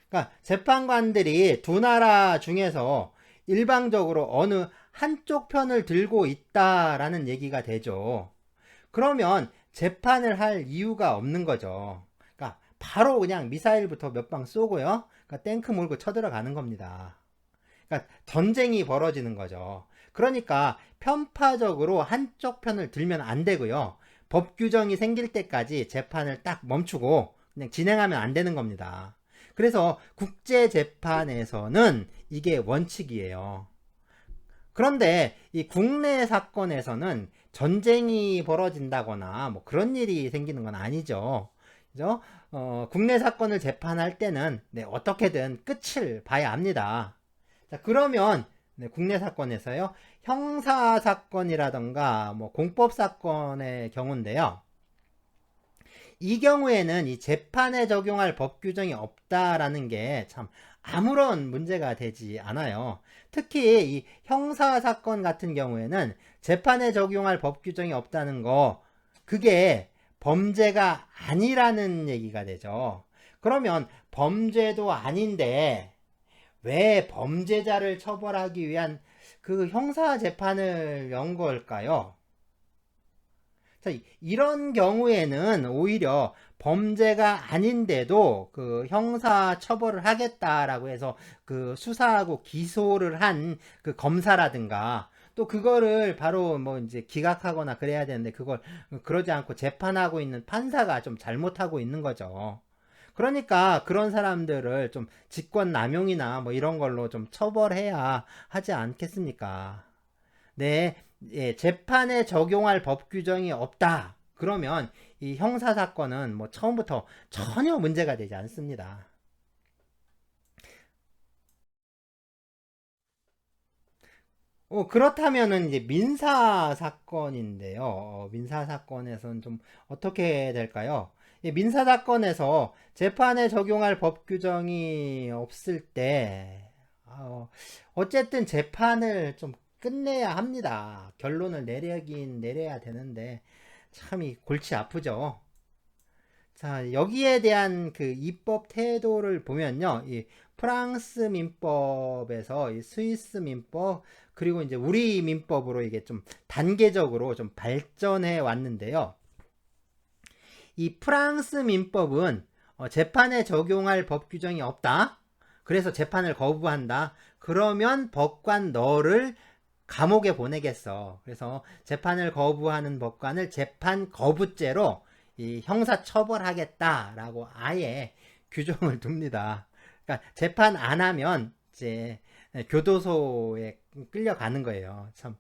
그러니까 재판관들이 두 나라 중에서 일방적으로 어느 한쪽 편을 들고 있다라는 얘기가 되죠. 그러면 재판을 할 이유가 없는 거죠. 그러니까 바로 그냥 미사일부터 몇 방 쏘고요. 그러니까 탱크 몰고 쳐들어가는 겁니다. 그러니까 전쟁이 벌어지는 거죠. 그러니까 편파적으로 한쪽 편을 들면 안 되고요. 법 규정이 생길 때까지 재판을 딱 멈추고 그냥 진행하면 안 되는 겁니다. 그래서 국제재판에서는 이게 원칙이에요. 그런데 이 국내 사건에서는 전쟁이 벌어진다거나 뭐 그런 일이 생기는 건 아니죠. 그죠? 국내 사건을 재판할 때는 네, 어떻게든 끝을 봐야 합니다. 자, 그러면 네, 국내 사건에서요, 형사 사건이라던가 뭐 공법 사건의 경우인데요. 이 경우에는 이 재판에 적용할 법 규정이 없다라는 게 참 아무런 문제가 되지 않아요. 특히 이 형사 사건 같은 경우에는 재판에 적용할 법 규정이 없다는 거, 그게 범죄가 아니라는 얘기가 되죠. 그러면 범죄도 아닌데 왜 범죄자를 처벌하기 위한 그 형사 재판을 연 걸까요? 자, 이런 경우에는 오히려 범죄가 아닌데도 그 형사 처벌을 하겠다라고 해서 그 수사하고 기소를 한 그 검사라든가 또 그거를 바로 뭐 이제 기각하거나 그래야 되는데 그걸 그러지 않고 재판하고 있는 판사가 좀 잘못하고 있는 거죠. 그러니까 그런 사람들을 좀 직권 남용이나 뭐 이런 걸로 좀 처벌해야 하지 않겠습니까? 네, 예, 재판에 적용할 법 규정이 없다. 그러면 이 형사 사건은 뭐 처음부터 전혀 문제가 되지 않습니다. 그렇다면은 이제 민사 사건인데요. 민사 사건에서는 좀 어떻게 될까요? 민사 사건에서 재판에 적용할 법 규정이 없을 때, 어쨌든 재판을 좀 끝내야 합니다. 결론을 내려긴 내려야 되는데, 참 이 골치 아프죠. 자, 여기에 대한 그 입법 태도를 보면요. 이 프랑스 민법에서 이 스위스 민법, 그리고 이제 우리 민법으로 이게 좀 단계적으로 좀 발전해 왔는데요. 이 프랑스 민법은 재판에 적용할 법 규정이 없다. 그래서 재판을 거부한다. 그러면 법관 너를 감옥에 보내겠어. 그래서 재판을 거부하는 법관을 재판 거부죄로 이 형사 처벌하겠다라고 아예 규정을 둡니다. 그러니까 재판 안 하면 이제 교도소에 끌려가는 거예요. 참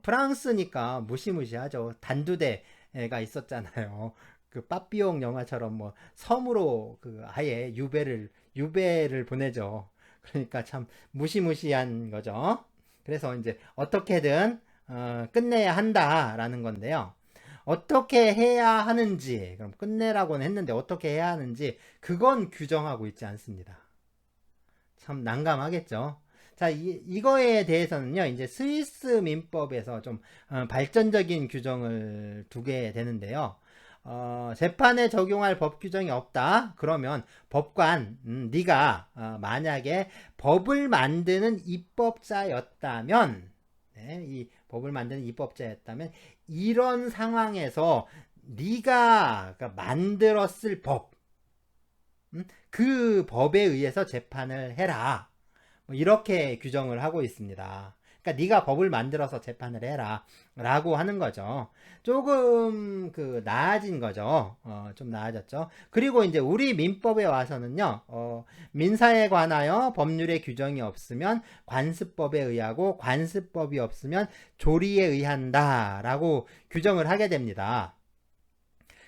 프랑스니까 무시무시하죠. 단두대가 있었잖아요. 그 빠삐용 영화처럼 뭐 섬으로 그 아예 유배를 보내죠. 그러니까 참 무시무시한 거죠. 그래서 이제 어떻게든 끝내야 한다라는 건데요. 어떻게 해야 하는지, 그럼 끝내라고는 했는데 어떻게 해야 하는지 그건 규정하고 있지 않습니다. 참 난감하겠죠. 자, 이거에 대해서는요, 이제 스위스 민법에서 좀 발전적인 규정을 두게 되는데요. 재판에 적용할 법 규정이 없다. 그러면 법관, 네가 만약에 법을 만드는 입법자였다면, 네, 이 법을 만드는 입법자였다면 이런 상황에서 네가 만들었을 법, 그 법에 의해서 재판을 해라. 뭐 이렇게 규정을 하고 있습니다. 그러니까 네가 법을 만들어서 재판을 해라 라고 하는 거죠. 조금 그 나아진 거죠. 좀 나아졌죠. 그리고 이제 우리 민법에 와서는요. 민사에 관하여 법률의 규정이 없으면 관습법에 의하고 관습법이 없으면 조리에 의한다 라고 규정을 하게 됩니다.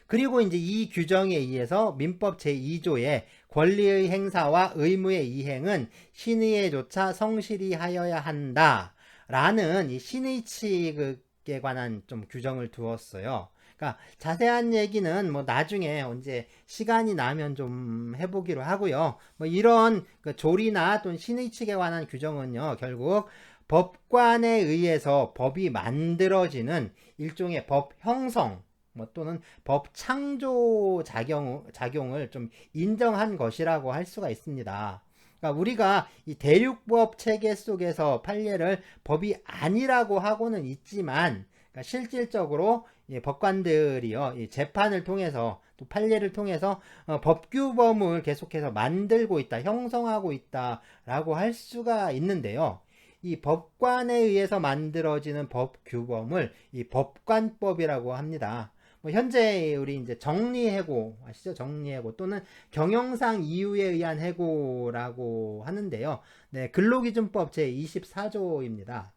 그리고 이제 이 규정에 의해서 민법 제2조에 권리의 행사와 의무의 이행은 신의에 조차 성실히 하여야 한다. 라는 이 신의 취급에 관한 좀 규정을 두었어요. 그러니까 자세한 얘기는 뭐 나중에 언제 시간이 나면 좀 해보기로 하고요. 뭐 이런 그 조리나 또는 신의 측에 관한 규정은요, 결국 법관에 의해서 법이 만들어지는 일종의 법 형성, 뭐 또는 법 창조 작용을 좀 인정한 것이라고 할 수가 있습니다. 그러니까 우리가 이 대륙법 체계 속에서 판례를 법이 아니라고 하고는 있지만, 그러니까 실질적으로 법관들이요, 이 재판을 통해서 또 판례를 통해서 법규범을 계속해서 만들고 있다, 형성하고 있다라고 할 수가 있는데요. 이 법관에 의해서 만들어지는 법규범을 이 법관법이라고 합니다. 뭐 현재 우리 이제 정리해고 아시죠? 정리해고 또는 경영상 이유에 의한 해고라고 하는데요. 네, 근로기준법 제 24조입니다.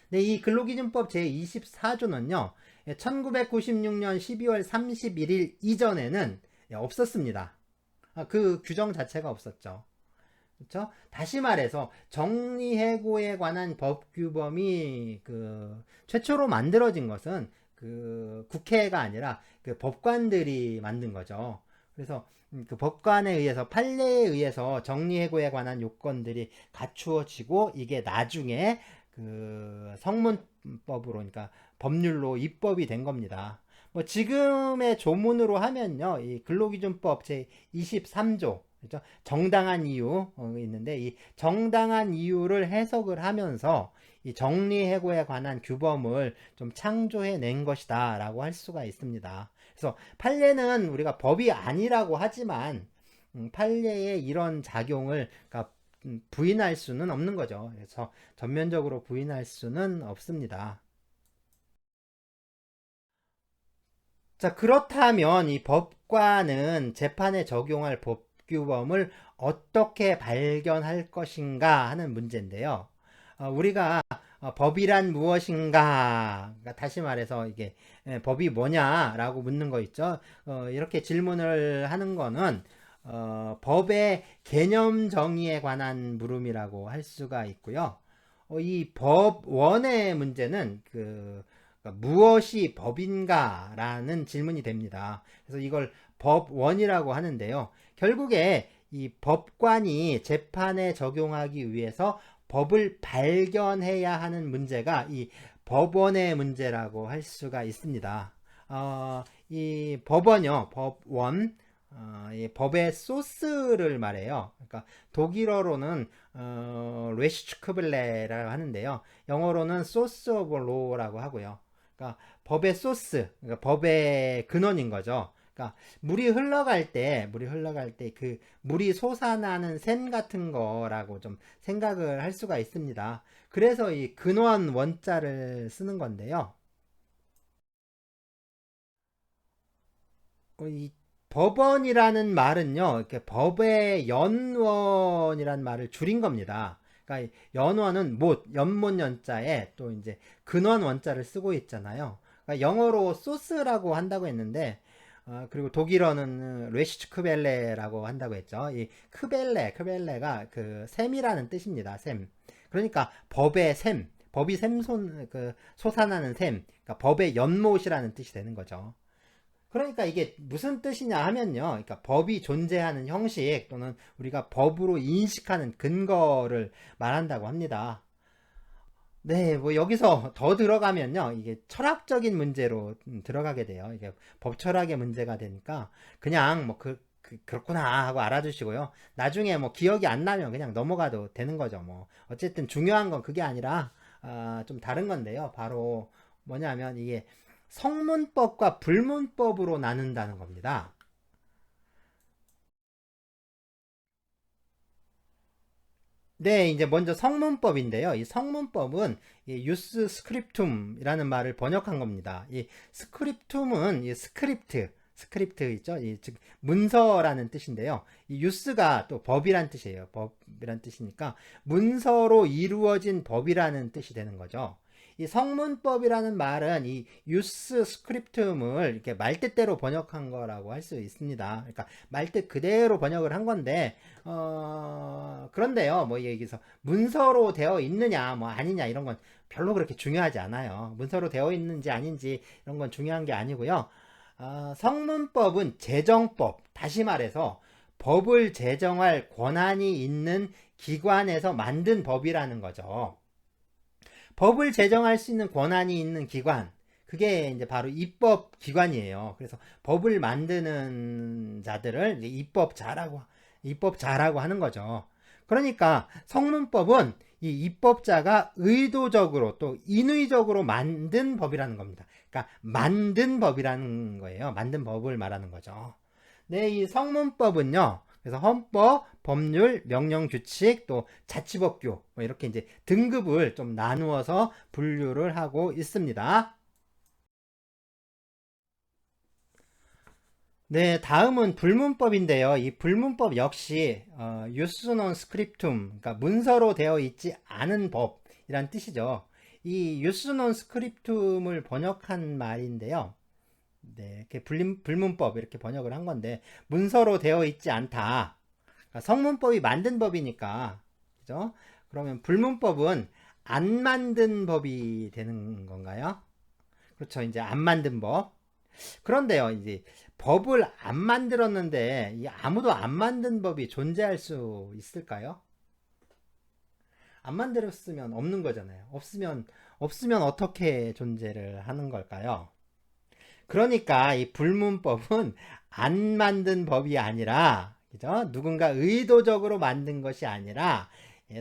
네, 이 근로기준법 제 24조는요. 1996년 12월 31일 이전에는 없었습니다. 그 규정 자체가 없었죠. 그렇죠? 다시 말해서 정리해고에 관한 법 규범이 최초로 만들어진 것은 국회가 아니라 법관들이 만든 거죠. 그래서 그 법관에 의해서 판례에 의해서 정리해고에 관한 요건들이 갖추어지고 이게 나중에 성문법으로 그러니까 법률로 입법이 된 겁니다. 뭐 지금의 조문으로 하면요, 이 근로기준법 제 23조 그렇죠? 정당한 이유 있는데 이 정당한 이유를 해석을 하면서 이 정리해고에 관한 규범을 좀 창조해 낸 것이다 라고 할 수가 있습니다. 그래서 판례는 우리가 법이 아니라고 하지만 판례에 이런 작용을 그러니까 부인할 수는 없는 거죠. 그래서 전면적으로 부인할 수는 없습니다. 자, 그렇다면 이 법관은 재판에 적용할 법 규범을 어떻게 발견할 것인가 하는 문제인데요. 우리가 법이란 무엇인가? 그러니까 다시 말해서 이게 법이 뭐냐라고 묻는 거 있죠. 이렇게 질문을 하는 거는 법의 개념 정의에 관한 물음이라고 할 수가 있고요. 이 법원의 문제는 그러니까 무엇이 법인가라는 질문이 됩니다. 그래서 이걸 법원이라고 하는데요. 결국에 이 법관이 재판에 적용하기 위해서 법을 발견해야 하는 문제가 이 법원의 문제라고 할 수가 있습니다. 이 법원요, 법원, 이 법의 소스를 말해요. 그러니까 독일어로는 레시츠크블레라고 하는데요. 영어로는 소스 오브 로라고 하고요. 그러니까 법의 소스, 그러니까 법의 근원인 거죠. 그러니까 물이 흘러갈 때 그 물이 솟아나는 샘 같은 거라고 좀 생각을 할 수가 있습니다. 그래서 이 근원 원자를 쓰는 건데요. 이 법원이라는 말은요, 이렇게 법의 연원이라는 말을 줄인 겁니다. 그러니까 연원은 못, 연못 연자에 또 이제 근원 원자를 쓰고 있잖아요. 그러니까 영어로 소스라고 한다고 했는데, 그리고 독일어는 레시츠크벨레라고 한다고 했죠. 이 크벨레가 샘이라는 뜻입니다. 샘. 그러니까 법의 샘, 법이 솟아나는 샘, 그러니까 법의 연못이라는 뜻이 되는 거죠. 그러니까 이게 무슨 뜻이냐 하면요. 그러니까 법이 존재하는 형식 또는 우리가 법으로 인식하는 근거를 말한다고 합니다. 네, 뭐 여기서 더 들어가면요. 이게 철학적인 문제로 들어가게 돼요. 이게 법 철학의 문제가 되니까 그냥 뭐 그렇구나 하고 알아주시고요. 나중에 뭐 기억이 안 나면 그냥 넘어가도 되는 거죠. 뭐 어쨌든 중요한 건 그게 아니라 좀 다른 건데요. 바로 뭐냐면 이게 성문법과 불문법으로 나눈다는 겁니다. 네, 이제 먼저 성문법인데요. 이 성문법은 이 유스 스크립툼이라는 말을 번역한 겁니다. 이 스크립툼은 이 스크립트 있죠? 즉 문서라는 뜻인데요. 이 유스가 또 법이란 뜻이에요. 법이란 뜻이니까 문서로 이루어진 법이라는 뜻이 되는 거죠. 이 성문법이라는 말은 이 유스 스크립tum을 이렇게 말뜻대로 번역한 거라고 할 수 있습니다. 그러니까 말뜻 그대로 번역을 한 건데 그런데요, 뭐 여기서 문서로 되어 있느냐, 뭐 아니냐 이런 건 별로 그렇게 중요하지 않아요. 문서로 되어 있는지 아닌지 이런 건 중요한 게 아니고요. 성문법은 제정법, 다시 말해서 법을 제정할 권한이 있는 기관에서 만든 법이라는 거죠. 법을 제정할 수 있는 권한이 있는 기관, 그게 이제 바로 입법 기관이에요. 그래서 법을 만드는 자들을 입법자라고 하는 거죠. 그러니까 성문법은 이 입법자가 의도적으로 또 인위적으로 만든 법이라는 겁니다. 그러니까 만든 법이라는 거예요. 만든 법을 말하는 거죠. 네, 이 성문법은요. 그래서 헌법, 법률, 명령 규칙, 또 자치법규 뭐 이렇게 이제 등급을 좀 나누어서 분류를 하고 있습니다. 네, 다음은 불문법인데요. 이 불문법 역시 유스 논 스크립툼, 그러니까 문서로 되어 있지 않은 법이란 뜻이죠. 이 유스논 스크립툼을 번역한 말인데요. 네, 이렇게 불문법 이렇게 번역을 한 건데 문서로 되어 있지 않다. 그러니까 성문법이 만든 법이니까, 그죠? 그러면 불문법은 안 만든 법이 되는 건가요? 그렇죠. 이제 안 만든 법. 그런데요, 이제 법을 안 만들었는데 아무도 안 만든 법이 존재할 수 있을까요? 안 만들었으면 없는 거잖아요. 없으면 어떻게 존재를 하는 걸까요? 그러니까 이 불문법은 안 만든 법이 아니라, 그죠? 누군가 의도적으로 만든 것이 아니라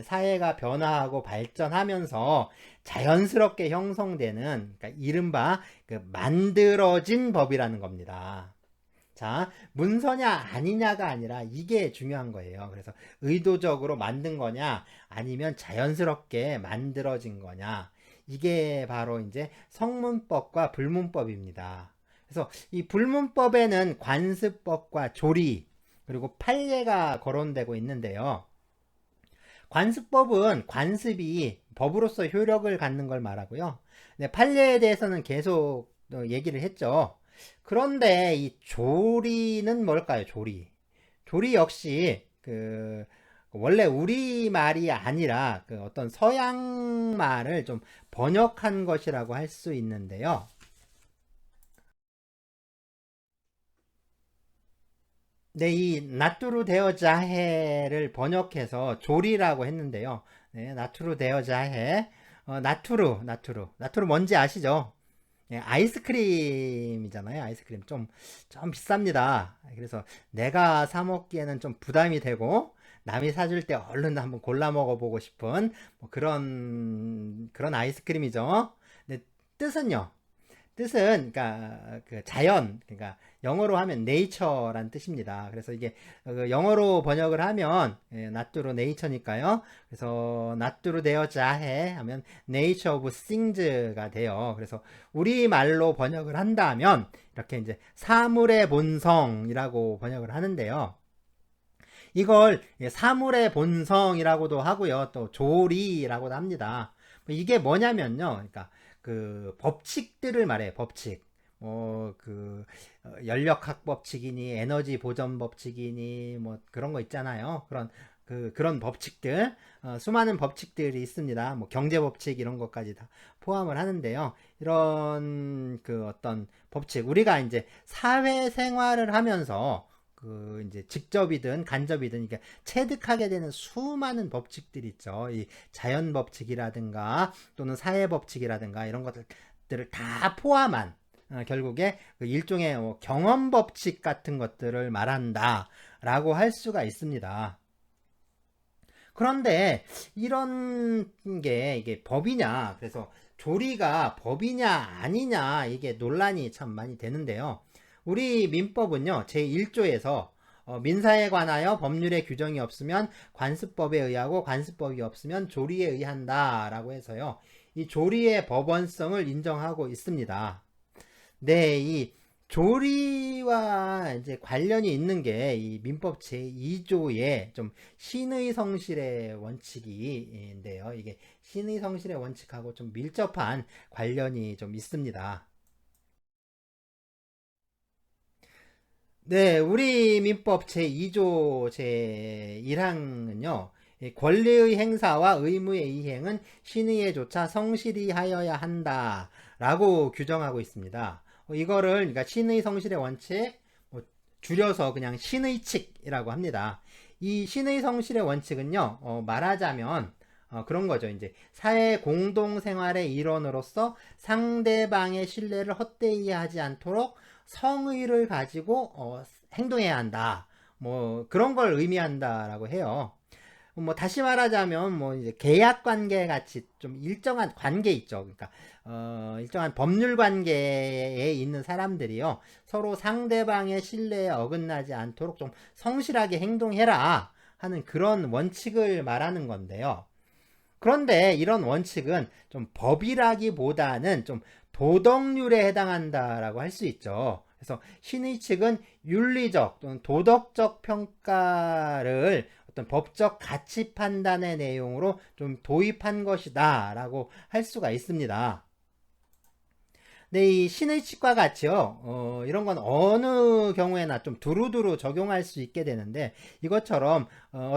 사회가 변화하고 발전하면서 자연스럽게 형성되는, 그러니까 이른바 그 만들어진 법이라는 겁니다. 자, 문서냐 아니냐가 아니라 이게 중요한 거예요. 그래서 의도적으로 만든 거냐 아니면 자연스럽게 만들어진 거냐, 이게 바로 이제 성문법과 불문법입니다. 그래서 이 불문법에는 관습법과 조리 그리고 판례가 거론되고 있는데요. 관습법은 관습이 법으로서 효력을 갖는 걸 말하고요. 네, 판례에 대해서는 계속 얘기를 했죠. 그런데 이 조리는 뭘까요? 조리 역시 원래 우리 말이 아니라 어떤 서양 말을 좀 번역한 것이라고 할 수 있는데요. 네, 이 나투루 데어 자해를 번역해서 조리라고 했는데요. 네, 나투루 데어 자해. 나투루 뭔지 아시죠? 예, 아이스크림이잖아요. 아이스크림 좀 비쌉니다. 그래서 내가 사 먹기에는 좀 부담이 되고 남이 사줄 때 얼른 한번 골라 먹어보고 싶은 뭐 그런 아이스크림이죠. 근데 뜻은요. 뜻은 그러니까 그 자연, 그러니까 영어로 하면 nature란 뜻입니다. 그래서 이게 영어로 번역을 하면 나뚜루 네이처니까요. 그래서 나뚜루 되어 자해 하면 nature of things가 돼요. 그래서 우리 말로 번역을 한다면 이렇게 이제 사물의 본성이라고 번역을 하는데요. 이걸 사물의 본성이라고도 하고요. 또 조리라고도 합니다. 이게 뭐냐면요. 그러니까 그 법칙들을 말해. 법칙. 연력학 법칙이니 에너지 보전 법칙이니 뭐 그런 거 있잖아요. 그런 법칙들, 수많은 법칙들이 있습니다. 뭐 경제 법칙 이런 것까지 다 포함을 하는데요. 이런 어떤 법칙, 우리가 이제 사회생활을 하면서 이제 직접이든 간접이든 이게 체득하게 되는 수많은 법칙들이 있죠. 이 자연 법칙이라든가 또는 사회 법칙이라든가 이런 것들을 다 포함한 결국에 일종의 경험 법칙 같은 것들을 말한다라고 할 수가 있습니다. 그런데 이런 게 이게 법이냐, 그래서 조리가 법이냐 아니냐, 이게 논란이 참 많이 되는데요. 우리 민법은요, 제1조에서 민사에 관하여 법률의 규정이 없으면 관습법에 의하고 관습법이 없으면 조리에 의한다 라고 해서요, 이 조리의 법원성을 인정하고 있습니다. 네, 이 조리와 이제 관련이 있는 게 이 민법 제2조의 좀 신의 성실의 원칙인데요. 이게 신의 성실의 원칙하고 좀 밀접한 관련이 좀 있습니다. 네, 우리 민법 제2조 제1항은요. 권리의 행사와 의무의 이행은 신의에 조차 성실히 하여야 한다라고 규정하고 있습니다. 이거를 그러니까 신의 성실의 원칙, 줄여서 그냥 신의칙이라고 합니다. 이 신의 성실의 원칙은요, 말하자면 그런 거죠. 이제 사회 공동 생활의 일원으로서 상대방의 신뢰를 헛되이 하지 않도록 성의를 가지고 행동해야 한다. 뭐 그런 걸 의미한다라고 해요. 뭐 다시 말하자면 뭐 이제 계약 관계 같이 좀 일정한 관계 있죠. 그러니까 일정한 법률 관계에 있는 사람들이요, 서로 상대방의 신뢰에 어긋나지 않도록 좀 성실하게 행동해라 하는 그런 원칙을 말하는 건데요. 그런데 이런 원칙은 좀 법이라기보다는 좀 도덕률에 해당한다라고 할 수 있죠. 그래서 신의 측은 윤리적 또는 도덕적 평가를 어떤 법적 가치 판단의 내용으로 좀 도입한 것이다 라고 할 수가 있습니다. 네, 이 신의 치과 같이요, 이런 건 어느 경우에나 좀 두루두루 적용할 수 있게 되는데, 이것처럼,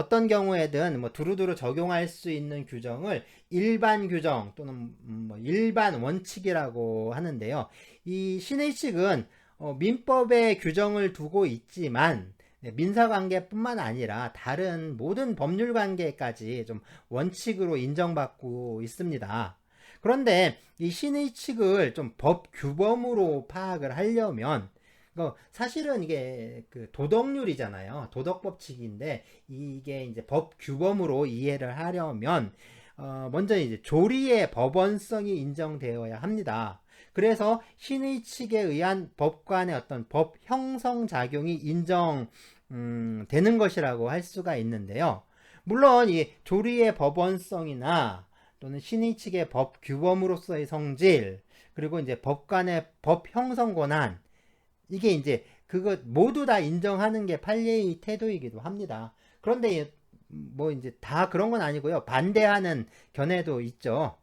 떤 경우에든 뭐 두루두루 적용할 수 있는 규정을 일반 규정 또는 뭐 일반 원칙이라고 하는데요. 이 신의 칙은 민법에 규정을 두고 있지만, 네, 민사관계뿐만 아니라 다른 모든 법률관계까지 좀 원칙으로 인정받고 있습니다. 그런데 이 신의칙을 좀 법 규범으로 파악을 하려면 사실은 이게 그 도덕률이잖아요. 도덕법칙인데 이게 이제 법 규범으로 이해를 하려면 먼저 이제 조리의 법원성이 인정되어야 합니다. 그래서 신의칙에 의한 법관의 어떤 법 형성 작용이 인정 되는 것이라고 할 수가 있는데요. 물론 이 조리의 법원성이나 또는 신의 측의 법 규범으로서의 성질, 그리고 이제 법관의 법 형성 권한, 이게 이제 그것 모두 다 인정하는 게 판례의 태도이기도 합니다. 그런데 뭐 이제 다 그런 건 아니고요. 반대하는 견해도 있죠.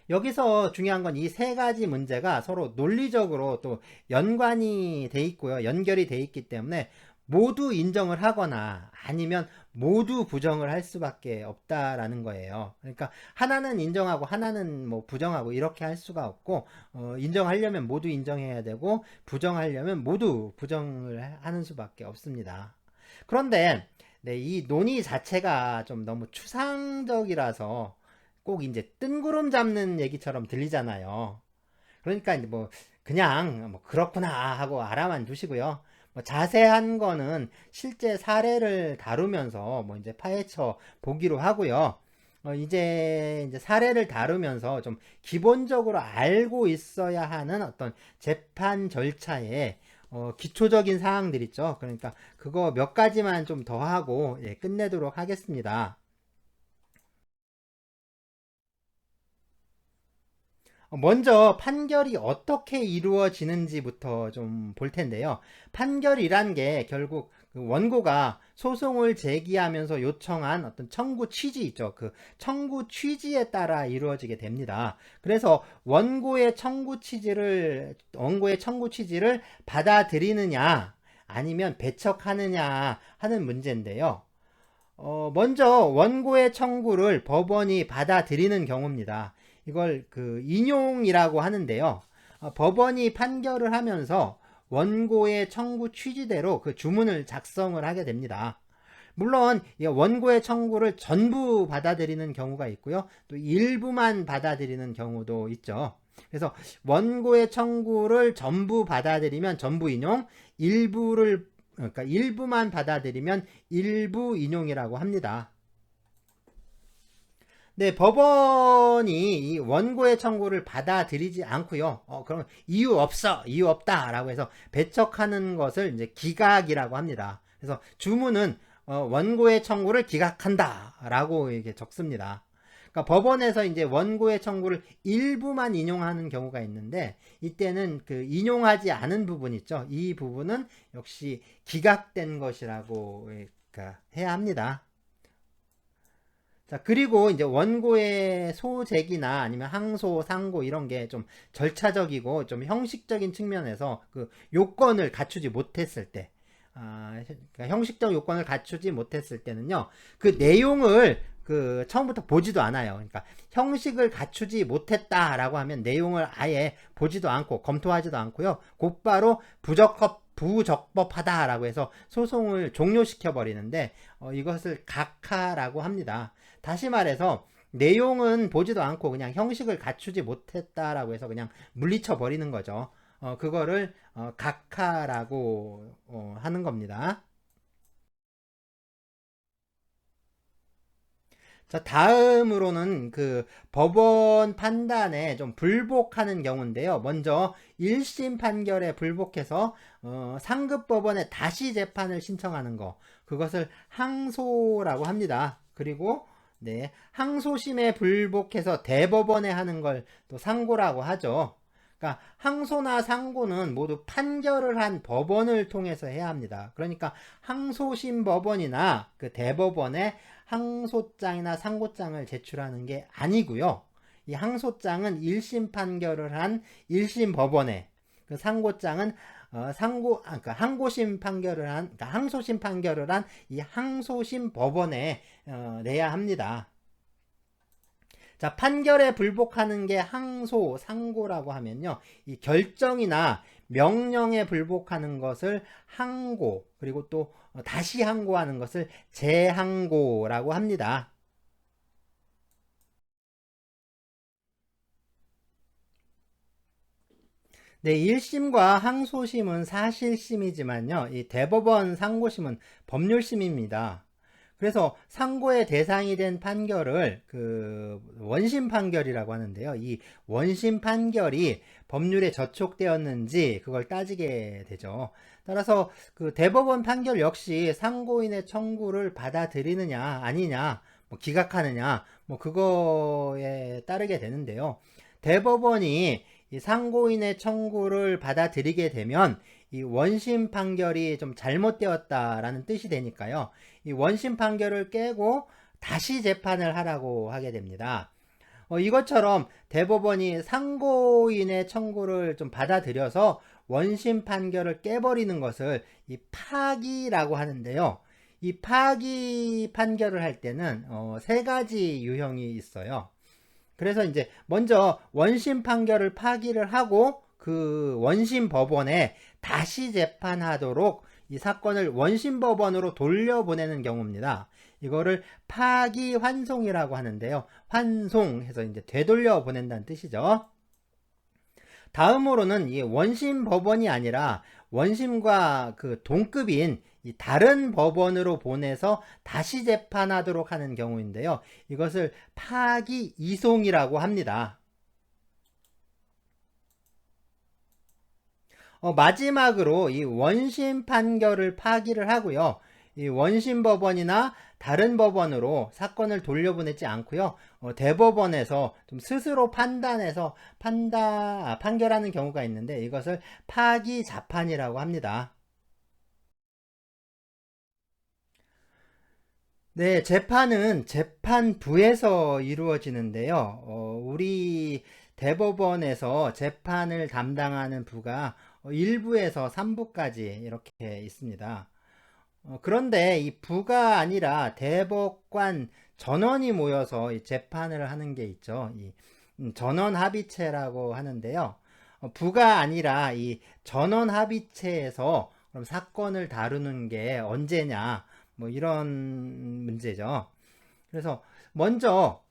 여기서 중요한 건 이 세 가지 문제가 서로 논리적으로 또 연관이 돼 있고요. 연결이 돼 있기 때문에 모두 인정을 하거나 아니면 모두 부정을 할 수밖에 없다라는 거예요. 그러니까 하나는 인정하고 하나는 뭐 부정하고 이렇게 할 수가 없고 인정하려면 모두 인정해야 되고 부정하려면 모두 부정을 하는 수밖에 없습니다. 그런데 네, 이 논의 자체가 좀 너무 추상적이라서 꼭 이제 뜬구름 잡는 얘기처럼 들리잖아요. 그러니까 이제 뭐 그냥 뭐 그렇구나 하고 알아만 두시고요. 뭐 자세한 거는 실제 사례를 다루면서 뭐 이제 파헤쳐 보기로 하고요. 이제 사례를 다루면서 좀 기본적으로 알고 있어야 하는 어떤 재판 절차에 기초적인 사항들 있죠. 그러니까 그거 몇 가지만 좀 더 하고 예, 끝내도록 하겠습니다. 먼저 판결이 어떻게 이루어지는지부터 좀 볼 텐데요. 판결이란 게 결국 그 원고가 소송을 제기하면서 요청한 어떤 청구 취지 있죠. 그 청구 취지에 따라 이루어지게 됩니다. 그래서 원고의 청구 취지를 받아들이느냐 아니면 배척하느냐 하는 문제인데요. 먼저 원고의 청구를 법원이 받아들이는 경우입니다. 이걸 그 인용이라고 하는데요. 법원이 판결을 하면서 원고의 청구 취지대로 그 주문을 작성을 하게 됩니다. 물론 원고의 청구를 전부 받아들이는 경우가 있고요. 또 일부만 받아들이는 경우도 있죠. 그래서 원고의 청구를 전부 받아들이면 전부 인용, 그러니까 일부만 받아들이면 일부 인용이라고 합니다. 네, 법원이 이 원고의 청구를 받아들이지 않고요. 그럼 이유 없다라고 해서 배척하는 것을 이제 기각이라고 합니다. 그래서 주문은 원고의 청구를 기각한다라고 이렇게 적습니다. 그러니까 법원에서 이제 원고의 청구를 일부만 인용하는 경우가 있는데 이때는 그 인용하지 않은 부분 있죠. 이 부분은 역시 기각된 것이라고 그러니까 해야 합니다. 자, 그리고 이제 원고의 소재기나 아니면 항소, 상고 이런 게 좀 절차적이고 좀 형식적인 측면에서 그 요건을 갖추지 못했을 때, 그러니까 형식적 요건을 갖추지 못했을 때는요, 그 내용을 그 처음부터 보지도 않아요. 그러니까 형식을 갖추지 못했다라고 하면 내용을 아예 보지도 않고 검토하지도 않고요. 곧바로 부적법하다라고 해서 소송을 종료시켜 버리는데 이것을 각하라고 합니다. 다시 말해서 내용은 보지도 않고 그냥 형식을 갖추지 못했다라고 해서 그냥 물리쳐 버리는 거죠. 그거를 각하라고 하는 겁니다. 자, 다음으로는 그 법원 판단에 좀 불복하는 경우인데요. 먼저 1심 판결에 불복해서 상급 법원에 다시 재판을 신청하는 거. 그것을 항소라고 합니다. 그리고 네, 항소심에 불복해서 대법원에 하는 걸 또 상고라고 하죠. 그러니까 항소나 상고는 모두 판결을 한 법원을 통해서 해야 합니다. 그러니까 항소심 법원이나 그 대법원에 항소장이나 상고장을 제출하는 게 아니고요. 이 항소장은 1심 판결을 한 1심 법원에, 그 상고장은 그러니까 항고심 판결을 한, 그러니까 항소심 판결을 한 이 항소심 법원에 내야 합니다. 자, 판결에 불복하는 게 항소, 상고라고 하면요. 이 결정이나 명령에 불복하는 것을 항고, 그리고 또 다시 항고하는 것을 재항고라고 합니다. 네, 1심과 항소심은 사실심이지만요. 이 대법원 상고심은 법률심입니다. 그래서 상고의 대상이 된 판결을 그 원심 판결이라고 하는데요. 이 원심 판결이 법률에 저촉되었는지 그걸 따지게 되죠. 따라서 그 대법원 판결 역시 상고인의 청구를 받아들이느냐 아니냐, 뭐 기각하느냐, 뭐 그거에 따르게 되는데요. 대법원이 이 상고인의 청구를 받아들이게 되면 이 원심 판결이 좀 잘못되었다라는 뜻이 되니까요. 이 원심 판결을 깨고 다시 재판을 하라고 하게 됩니다. 이것처럼 대법원이 상고인의 청구를 좀 받아들여서 원심 판결을 깨버리는 것을 이 파기라고 하는데요. 이 파기 판결을 할 때는 세 가지 유형이 있어요. 그래서 이제 먼저 원심 판결을 파기를 하고 그 원심 법원에 다시 재판하도록 이 사건을 원심 법원으로 돌려보내는 경우입니다. 이거를 파기 환송이라고 하는데요. 환송해서 이제 되돌려 보낸다는 뜻이죠. 다음으로는 이 원심 법원이 아니라 원심과 그 동급인 이 다른 법원으로 보내서 다시 재판하도록 하는 경우인데요. 이것을 파기 이송이라고 합니다. 마지막으로 이 원심 판결을 파기를 하고요. 이 원심 법원이나 다른 법원으로 사건을 돌려보내지 않고요. 대법원에서 좀 스스로 판단해서 판결하는 경우가 있는데 이것을 파기 자판이라고 합니다. 네, 재판은 재판부에서 이루어지는데요. 우리 대법원에서 재판을 담당하는 부가 1부에서 3부까지 이렇게 있습니다. 그런데 이 부가 아니라 대법관 전원이 모여서 이 재판을 하는 게 있죠. 이 전원 합의체라고 하는데요. 부가 아니라 이 전원 합의체에서 그럼 사건을 다루는 게 언제냐, 뭐 이런 문제죠. 그래서 먼저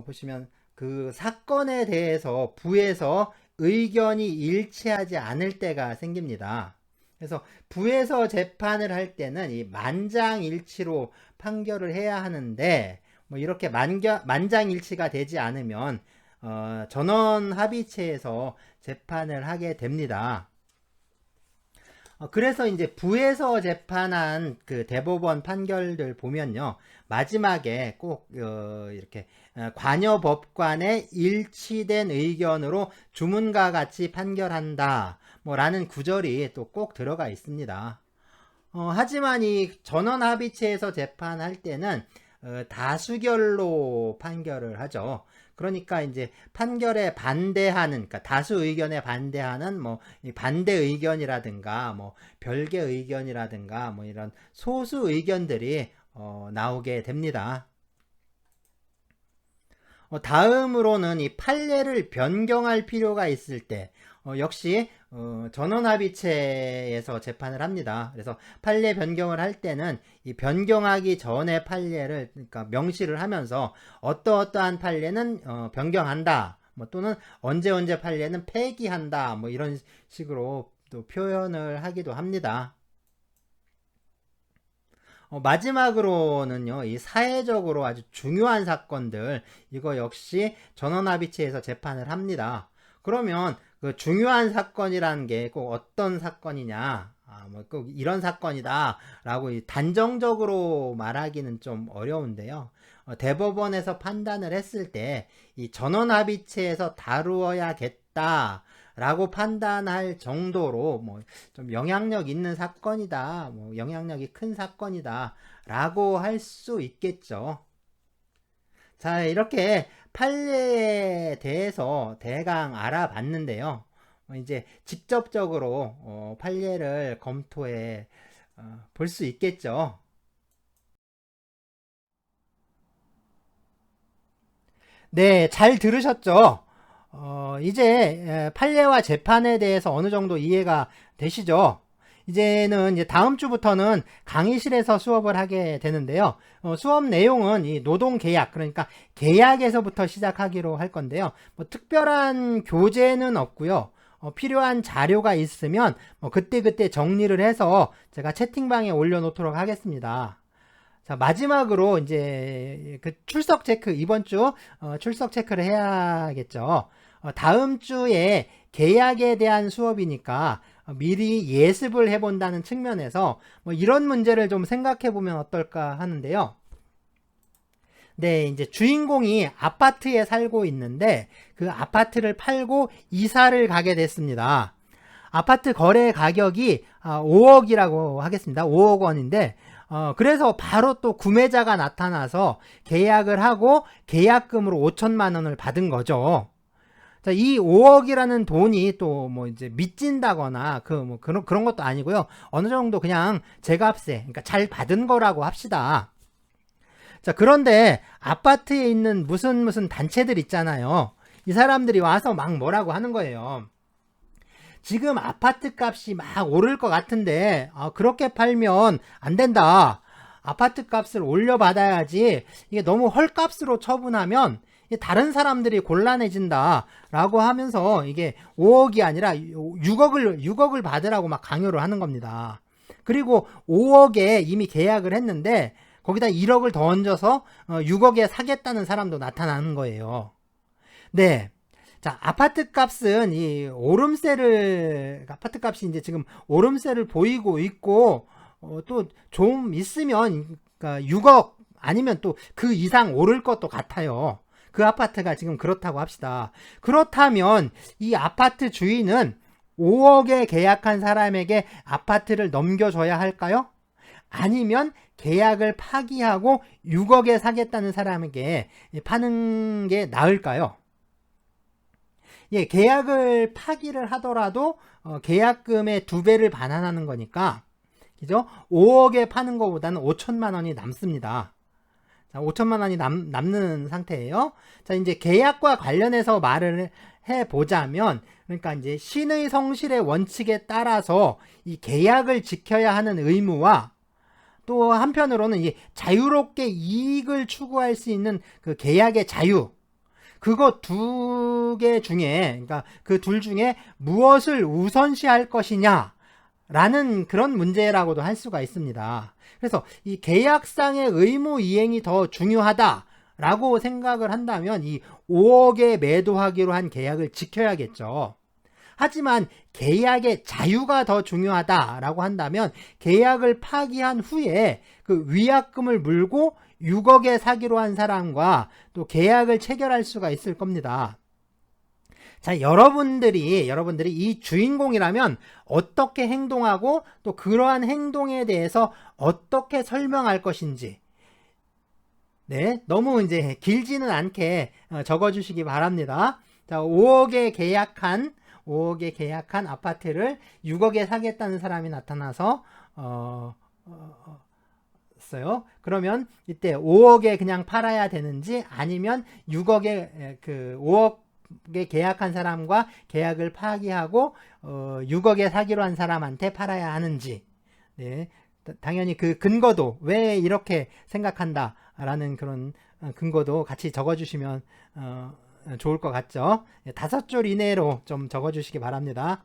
보시면 그 사건에 대해서 부에서 의견이 일치하지 않을 때가 생깁니다. 그래서 부에서 재판을 할 때는 이 만장일치로 판결을 해야 하는데 뭐 이렇게 만장일치가 되지 않으면 전원 합의체에서 재판을 하게 됩니다. 그래서 이제 부에서 재판한 그 대법원 판결들 보면요. 마지막에 꼭 이렇게 관여법관의 일치된 의견으로 주문과 같이 판결한다. 뭐 라는 구절이 또 꼭 들어가 있습니다. 하지만 이 전원합의체에서 재판할 때는 다수결로 판결을 하죠. 그러니까 이제 판결에 반대하는, 그러니까 다수 의견에 반대하는 뭐 반대 의견이라든가 뭐 별개 의견이라든가 뭐 이런 소수 의견들이 나오게 됩니다. 다음으로는 이 판례를 변경할 필요가 있을 때 역시 전원합의체에서 재판을 합니다. 그래서 판례 변경을 할 때는 이 변경하기 전에 판례를 그러니까 명시를 하면서 어떠한 판례는 변경한다. 뭐 또는 언제 판례는 폐기한다. 뭐 이런 식으로 또 표현을 하기도 합니다. 마지막으로는요, 이 사회적으로 아주 중요한 사건들, 이거 역시 전원합의체에서 재판을 합니다. 그러면 그 중요한 사건이라는 게 꼭 어떤 사건이냐, 뭐 꼭 이런 사건이다, 라고 단정적으로 말하기는 좀 어려운데요. 대법원에서 판단을 했을 때, 이 전원합의체에서 다루어야겠다, 라고 판단할 정도로 뭐 좀 영향력 있는 사건이다, 뭐 영향력이 큰 사건이다 라고 할 수 있겠죠. 자, 이렇게 판례에 대해서 대강 알아봤는데요. 이제 직접적으로 판례를 검토해 볼 수 있겠죠. 네, 잘 들으셨죠? 이제 판례와 재판에 대해서 어느 정도 이해가 되시죠? 이제 다음 주부터는 강의실에서 수업을 하게 되는데요. 수업 내용은 이 노동계약, 그러니까 계약에서부터 시작하기로 할 건데요. 뭐 특별한 교재는 없고요. 필요한 자료가 있으면 그때그때 정리를 해서 제가 채팅방에 올려놓도록 하겠습니다. 자, 마지막으로 이제 그 출석 체크, 이번 주 출석 체크를 해야겠죠. 다음 주에 계약에 대한 수업이니까 미리 예습을 해본다는 측면에서 뭐 이런 문제를 좀 생각해 보면 어떨까 하는데요. 네, 이제 주인공이 아파트에 살고 있는데 그 아파트를 팔고 이사를 가게 됐습니다. 아파트 거래 가격이 5억이라고 하겠습니다. 5억 원인데 그래서 바로 또 구매자가 나타나서 계약을 하고 계약금으로 5천만 원을 받은 거죠. 자, 이 5억이라는 돈이 또 뭐 이제 밑진다거나 그런 것도 아니고요. 어느 정도 그냥 제값에, 그러니까 잘 받은 거라고 합시다. 자, 그런데 아파트에 있는 무슨 단체들 있잖아요. 이 사람들이 와서 막 뭐라고 하는 거예요. 지금 아파트 값이 막 오를 것 같은데 그렇게 팔면 안 된다. 아파트 값을 올려받아야지. 이게 너무 헐값으로 처분하면 다른 사람들이 곤란해진다 라고 하면서 이게 5억이 아니라 6억을 받으라고 막 강요를 하는 겁니다. 그리고 5억에 이미 계약을 했는데 거기다 1억을 더 얹어서 6억에 사겠다는 사람도 나타나는 거예요. 네. 자, 아파트 값은 아파트 값이 이제 지금 오름세를 보이고 있고, 또 좀 있으면, 그러니까 6억 아니면 또 그 이상 오를 것도 같아요. 그 아파트가 지금 그렇다고 합시다. 그렇다면 이 아파트 주인은 5억에 계약한 사람에게 아파트를 넘겨줘야 할까요? 아니면 계약을 파기하고 6억에 사겠다는 사람에게 파는 게 나을까요? 예, 계약을 파기를 하더라도 계약금의 2배를 반환하는 거니까, 그죠? 5억에 파는 것보다는 5천만 원이 남습니다. 자, 5천만 원이 남는 상태예요. 자, 이제 계약과 관련해서 말을 해보자면, 그러니까 이제 신의 성실의 원칙에 따라서 이 계약을 지켜야 하는 의무와 또 한편으로는 이 자유롭게 이익을 추구할 수 있는 그 계약의 자유, 그거 두 개 중에, 그러니까 그 둘 중에 무엇을 우선시할 것이냐 라는 그런 문제라고도 할 수가 있습니다. 그래서 이 계약상의 의무 이행이 더 중요하다 라고 생각을 한다면 이 5억에 매도하기로 한 계약을 지켜야겠죠. 하지만 계약의 자유가 더 중요하다라고 한다면 계약을 파기한 후에 그 위약금을 물고 6억에 사기로 한 사람과 또 계약을 체결할 수가 있을 겁니다. 자, 여러분들이 이 주인공이라면 어떻게 행동하고 또 그러한 행동에 대해서 어떻게 설명할 것인지, 네, 너무 이제 길지는 않게 적어주시기 바랍니다. 자, 5억에 계약한 아파트를 6억에 사겠다는 사람이 나타나서 어요. 그러면 이때 5억에 그냥 팔아야 되는지 아니면 5억에 계약한 사람과 계약을 파기하고 6억에 사기로 한 사람한테 팔아야 하는지, 네, 당연히 그 근거도 왜 이렇게 생각한다라는 그런 근거도 같이 적어주시면 좋을 것 같죠. 5줄 이내로 좀 적어주시기 바랍니다.